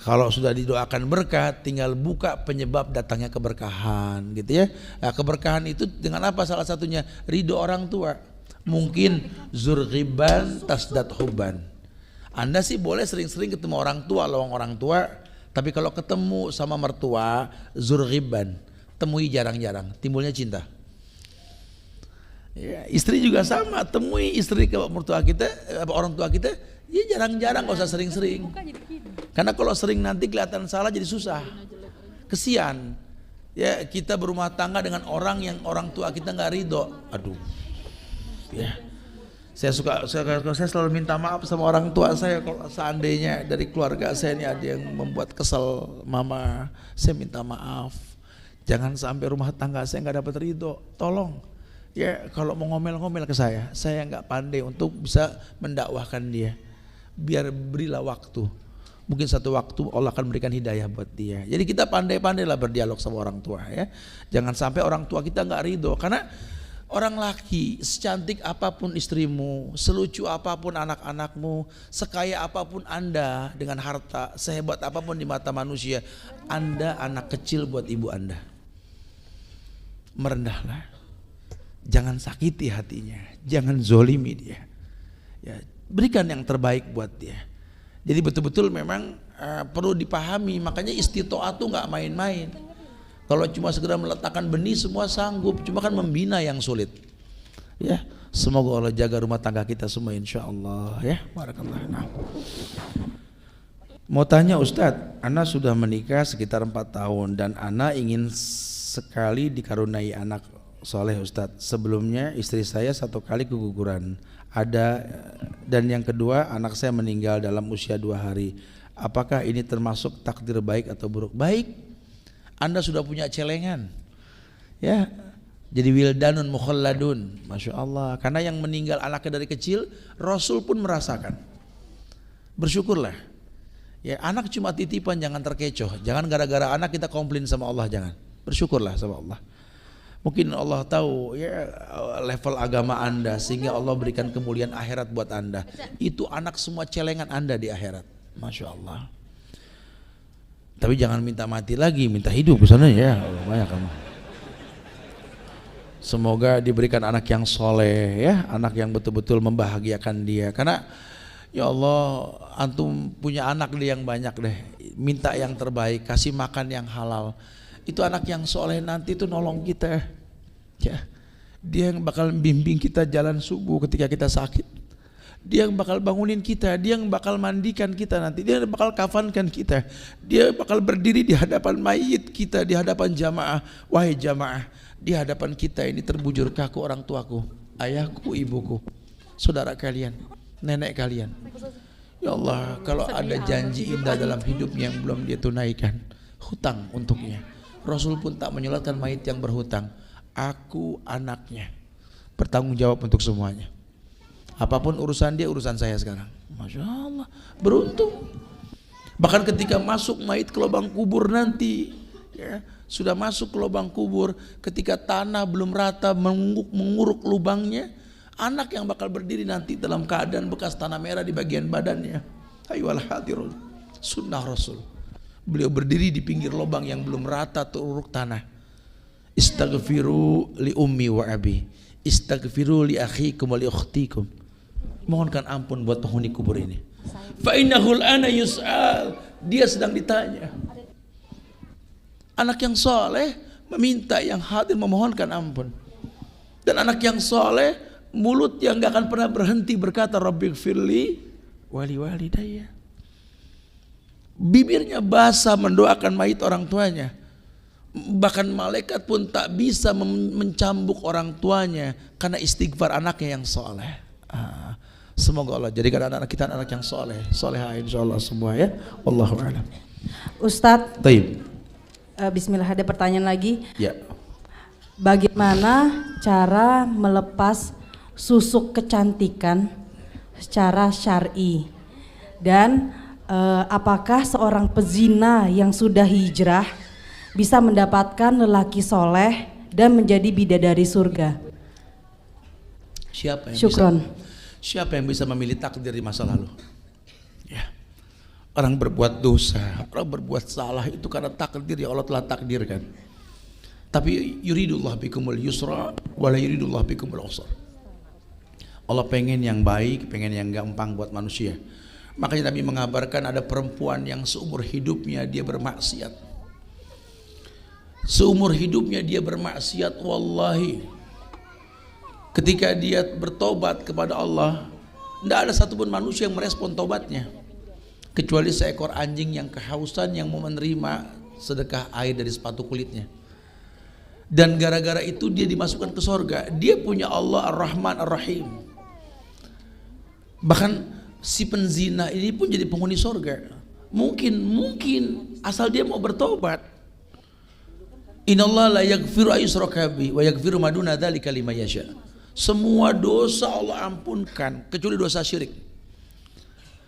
Kalau sudah didoakan berkah, tinggal buka penyebab datangnya keberkahan gitu ya. Nah, keberkahan itu dengan apa? Salah satunya ridho orang tua. Mungkin zurghiban tasdad hubban. Anda sih boleh sering-sering ketemu orang tua, lawang orang tua, tapi kalau ketemu sama mertua zurghiban, temui jarang-jarang, timbulnya cinta. Ya, istri juga sama, temui istri ke mertua kita, orang tua kita, ya jarang-jarang, gak usah sering-sering. Karena kalau sering nanti kelihatan salah jadi susah. Kesian. Ya kita berumah tangga dengan orang yang orang tua kita nggak ridho. Aduh. Ya. Saya selalu minta maaf sama orang tua saya kalau seandainya dari keluarga saya ini ada yang membuat kesel mama, saya minta maaf. Jangan sampai rumah tangga saya nggak dapat ridho, tolong. Ya kalau mau ngomel-ngomel ke saya nggak pandai untuk bisa mendakwahkan dia. Biar berilah waktu. Mungkin satu waktu Allah akan berikan hidayah buat dia. Jadi kita pandai-pandailah berdialog sama orang tua ya. Jangan sampai orang tua kita nggak ridho. Karena orang laki secantik apapun istrimu, selucu apapun anak-anakmu, sekaya apapun Anda dengan harta, sehebat apapun di mata manusia, Anda anak kecil buat ibu Anda. Merendahlah, jangan sakiti hatinya, jangan zolimi dia, ya, berikan yang terbaik buat dia. Jadi betul-betul memang perlu dipahami, makanya istitoah tuh nggak main-main. Kalau cuma segera meletakkan benih semua sanggup, cuma kan membina yang sulit. Ya, semoga Allah jaga rumah tangga kita semua insya Allah ya. Barakallah. Nah. Mau tanya Ustadz, Ana sudah menikah sekitar 4 tahun dan Ana ingin sekali dikaruniai anak soleh Ustadz. Sebelumnya istri saya 1 kali keguguran. Dan yang kedua anak saya meninggal dalam usia 2 hari. Apakah ini termasuk takdir baik atau buruk? Baik. Anda sudah punya celengan. Ya. Jadi wildanun mukhalladun. Masya Allah. Karena yang meninggal anaknya dari kecil, Rasul pun merasakan. Bersyukurlah. Ya, anak cuma titipan, jangan terkecoh. Jangan gara-gara anak kita komplain sama Allah, jangan. Bersyukurlah sama Allah. Mungkin Allah tahu ya level agama Anda sehingga Allah berikan kemuliaan akhirat buat Anda. Itu anak semua celengan Anda di akhirat. Masya Allah. Tapi jangan minta mati lagi, minta hidup ke sana ya. Banyak kamu. Semoga diberikan anak yang soleh ya, anak yang betul-betul membahagiakan dia. Karena Ya Allah, antum punya anak deh yang banyak deh, minta yang terbaik, kasih makan yang halal. Itu anak yang soleh nanti itu nolong kita, ya. Dia yang bakal bimbing kita jalan subuh ketika kita sakit. Dia yang bakal bangunin kita, dia yang bakal mandikan kita nanti, dia yang bakal kafankan kita, dia bakal berdiri di hadapan mayit kita, di hadapan jamaah. Wahai jamaah, di hadapan kita ini terbujur kaku orang tuaku, ayahku, ibuku, saudara kalian, nenek kalian. Ya Allah, kalau ada janji indah dalam hidupnya yang belum dia tunaikan, hutang untuknya. Rasul pun tak menyolatkan mayit yang berhutang. Aku anaknya, bertanggung jawab untuk semuanya. Apapun urusan dia, urusan saya sekarang. Masya Allah, beruntung. Bahkan ketika masuk mayit ke lubang kubur nanti, ya, sudah masuk ke lubang kubur, ketika tanah belum rata menguruk lubangnya, anak yang bakal berdiri nanti dalam keadaan bekas tanah merah di bagian badannya. Ayyuhal hadirun, sunnah Rasul. Beliau berdiri di pinggir lubang yang belum rata teruruk tanah. Istaghfiru li ummi wa abi, istaghfiru li akhikum wa li ukhtikum. Mohonkan ampun buat penghuni kubur ini. Fa innahul ana yus'al, dia sedang ditanya. Anak yang soleh meminta yang hadir memohonkan ampun. Dan anak yang soleh mulut yang gak akan pernah berhenti berkata Rabbighfirli wali walidayya. Bibirnya basah mendoakan mayit orang tuanya. Bahkan malaikat pun tak bisa mencambuk orang tuanya karena istighfar anaknya yang soleh. Semoga Allah jadikan anak-anak kita anak yang soleh, solehah insyaallah semua ya. Wallahu a'lam. Ustadz. Taib. Bismillah, ada pertanyaan lagi. Ya. Bagaimana cara melepas susuk kecantikan secara syar'i? Dan apakah seorang pezina yang sudah hijrah bisa mendapatkan lelaki soleh dan menjadi bidadari surga? Siapa yang Syukron. Siapa yang bisa memilih takdir di masa lalu? Ya. Orang berbuat dosa, orang berbuat salah itu karena takdir yang Allah telah takdirkan. Tapi yuridullah bikumul yusra wa la yuridullah bikumul usra. Allah pengen yang baik, pengen yang gampang buat manusia. Makanya Nabi mengabarkan ada perempuan yang seumur hidupnya dia bermaksiat. Seumur hidupnya dia bermaksiat, wallahi. Ketika dia bertobat kepada Allah, tidak ada satupun manusia yang merespon tobatnya, kecuali seekor anjing yang kehausan yang mau menerima sedekah air dari sepatu kulitnya. Dan gara-gara itu dia dimasukkan ke sorga. Dia punya Allah Ar-Rahman Ar-Rahim. Bahkan si penzina ini pun jadi penghuni sorga. Mungkin asal dia mau bertobat. Innallaha la yaghfiru ayyushraka bihi wa yaghfiru ma duna dzalika liman yasha. Semua dosa Allah ampunkan kecuali dosa syirik.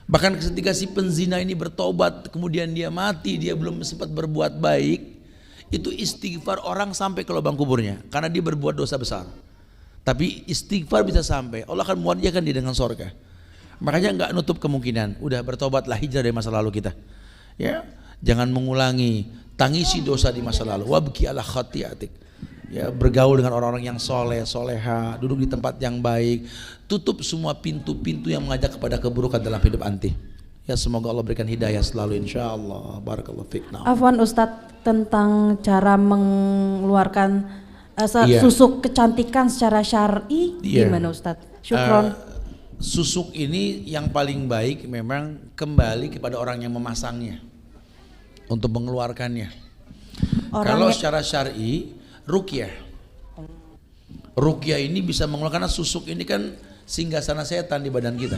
Bahkan ketika si penzina ini bertobat kemudian dia mati, dia belum sempat berbuat baik, itu istighfar orang sampai ke lubang kuburnya karena dia berbuat dosa besar. Tapi istighfar bisa sampai, Allah akan muliakan dia dengan surga. Makanya enggak nutup kemungkinan, udah bertobatlah, hijrah dari masa lalu kita. Ya, jangan mengulangi, tangisi dosa di masa lalu. Wabki ala khati'atik. Ya, bergaul dengan orang-orang yang soleh, soleha, duduk di tempat yang baik, tutup semua pintu-pintu yang mengajak kepada keburukan dalam hidup anti. Ya, semoga Allah berikan hidayah selalu insyaallah. Barakallahu fiik. Afwan Ustadz, tentang cara mengeluarkan susuk kecantikan secara syar'i gimana Ustadz? Syukron. Susuk ini yang paling baik memang kembali kepada orang yang memasangnya untuk mengeluarkannya. Kalau secara syar'i ruqyah. Ruqyah ini bisa mengeluarkan, karena susuk ini kan singgasana setan di badan kita.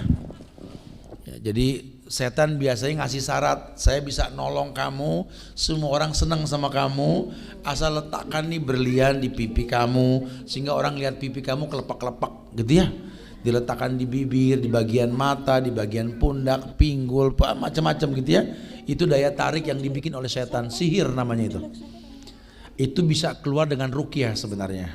Ya, jadi setan biasanya ngasih syarat, saya bisa nolong kamu, semua orang senang sama kamu, asal letakkan nih berlian di pipi kamu, sehingga orang lihat pipi kamu kelepak-kelepak gitu ya. Diletakkan di bibir, di bagian mata, di bagian pundak, pinggul, macam-macam gitu ya. Itu daya tarik yang dibikin oleh setan, sihir namanya itu. Itu bisa keluar dengan ruqyah sebenarnya,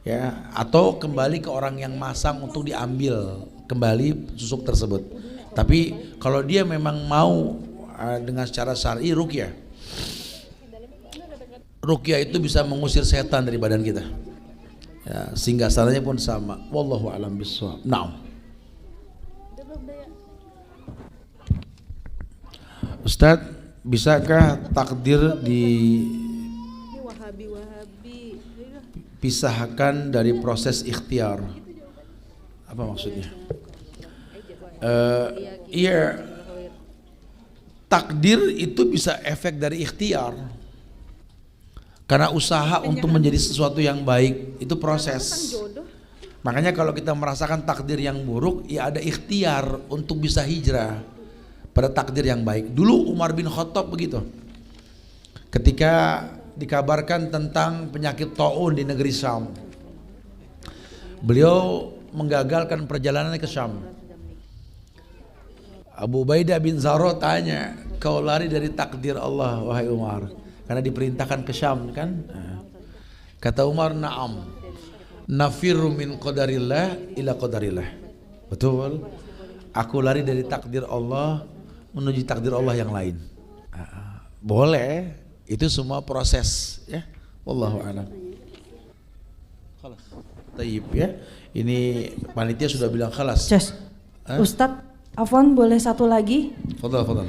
ya, atau kembali ke orang yang masang untuk diambil kembali susuk tersebut. Tapi kalau dia memang mau dengan secara syar'i ruqyah, ruqyah itu bisa mengusir setan dari badan kita. Ya, sehingga salahnya pun sama. Wallahu a'lam bishawab. Naam. Ustadz, bisakah takdir dipisahkan dari proses ikhtiar? Apa maksudnya? Iya, takdir itu bisa efek dari ikhtiar. Karena usaha untuk menjadi sesuatu yang baik itu proses. Makanya kalau kita merasakan takdir yang buruk, ya ada ikhtiar untuk bisa hijrah pada takdir yang baik. Dulu Umar bin Khattab begitu. Ketika dikabarkan tentang penyakit taun di negeri Syam, beliau menggagalkan perjalanan ke Syam. Abu Ubaidah bin Zarrah tanya, kau lari dari takdir Allah wahai Umar, karena diperintahkan ke Syam kan? Kata Umar, na'am, nafirru min qadarillah ila qadarillah. Betul, aku lari dari takdir Allah menuju takdir Allah yang lain. Boleh, itu semua proses ya. Wallahu a'lam. Khalas. Tayyib ya. Ini panitia sudah bilang khalas. Ustadz, Afwan boleh satu lagi? Fadal.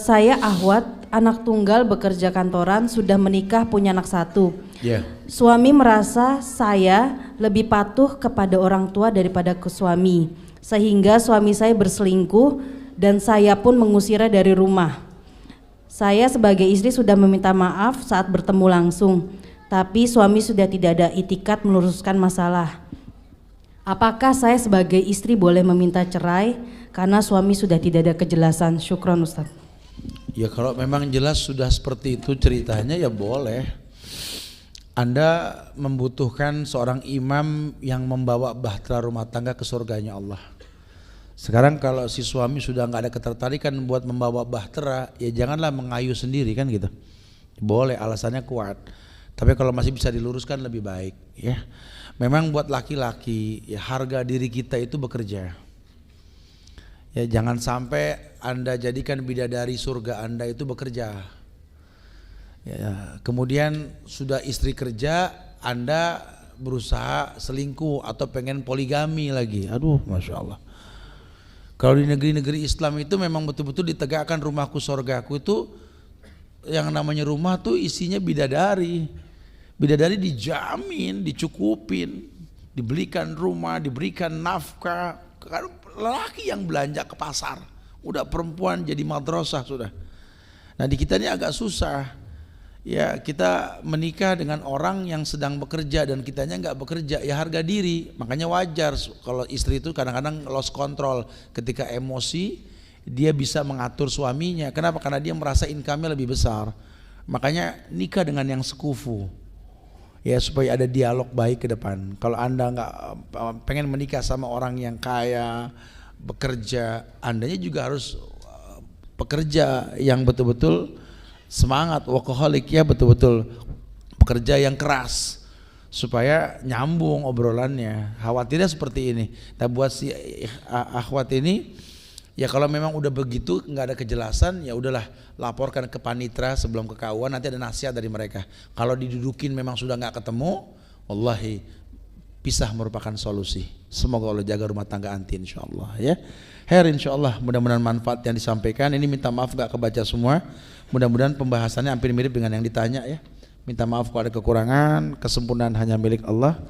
Saya Ahwat, anak tunggal bekerja kantoran, sudah menikah punya anak satu. Suami merasa saya lebih patuh kepada orang tua daripada ke suami, sehingga suami saya berselingkuh dan saya pun mengusirnya dari rumah. Saya sebagai istri sudah meminta maaf saat bertemu langsung, tapi suami sudah tidak ada itikat meluruskan masalah. Apakah saya sebagai istri boleh meminta cerai karena suami sudah tidak ada kejelasan? Syukron Ustaz. Ya kalau memang jelas sudah seperti itu ceritanya ya boleh. Anda membutuhkan seorang imam yang membawa bahtera rumah tangga ke surganya Allah. Sekarang kalau si suami sudah nggak ada ketertarikan buat membawa bahtera, ya janganlah mengayu sendiri kan gitu. Boleh, alasannya kuat. Tapi kalau masih bisa diluruskan lebih baik ya. Memang buat laki-laki ya harga diri kita itu bekerja. Ya jangan sampai Anda jadikan bidadari surga Anda itu bekerja. Ya, kemudian sudah istri kerja, Anda berusaha selingkuh atau pengen poligami lagi. Aduh, masya Allah. Kalau di negeri-negeri Islam itu memang betul-betul ditegakkan rumahku surgaku itu, yang namanya rumah tuh isinya bidadari. Bidadari dijamin, dicukupin, dibelikan rumah, diberikan nafkah. Lelaki yang belanja ke pasar, udah perempuan jadi madrasah sudah. Nah di kita ini agak susah. Ya kita menikah dengan orang yang sedang bekerja dan kitanya nggak bekerja, ya harga diri. Makanya wajar kalau istri itu kadang-kadang lost control ketika emosi, dia bisa mengatur suaminya. Kenapa? Karena dia merasa income-nya lebih besar. Makanya nikah dengan yang sekufu. Ya supaya ada dialog baik ke depan. Kalau Anda nggak pengen menikah sama orang yang kaya, bekerja, Andanya juga harus pekerja yang betul-betul semangat, workaholic ya, betul-betul pekerja yang keras supaya nyambung obrolannya. Khawatirnya seperti ini. Nah buat si akhwat ini, ya kalau memang udah begitu nggak ada kejelasan, ya udahlah laporkan ke panitra sebelum ke KUA, nanti ada nasihat dari mereka. Kalau didudukin memang sudah nggak ketemu, wallahi pisah merupakan solusi. Semoga Allah jaga rumah tangga anti insyaallah ya. Insyaallah mudah-mudahan manfaat yang disampaikan. Ini minta maaf nggak kebaca semua. Mudah-mudahan pembahasannya hampir mirip dengan yang ditanya ya. Minta maaf kalau ada kekurangan, kesempurnaan hanya milik Allah.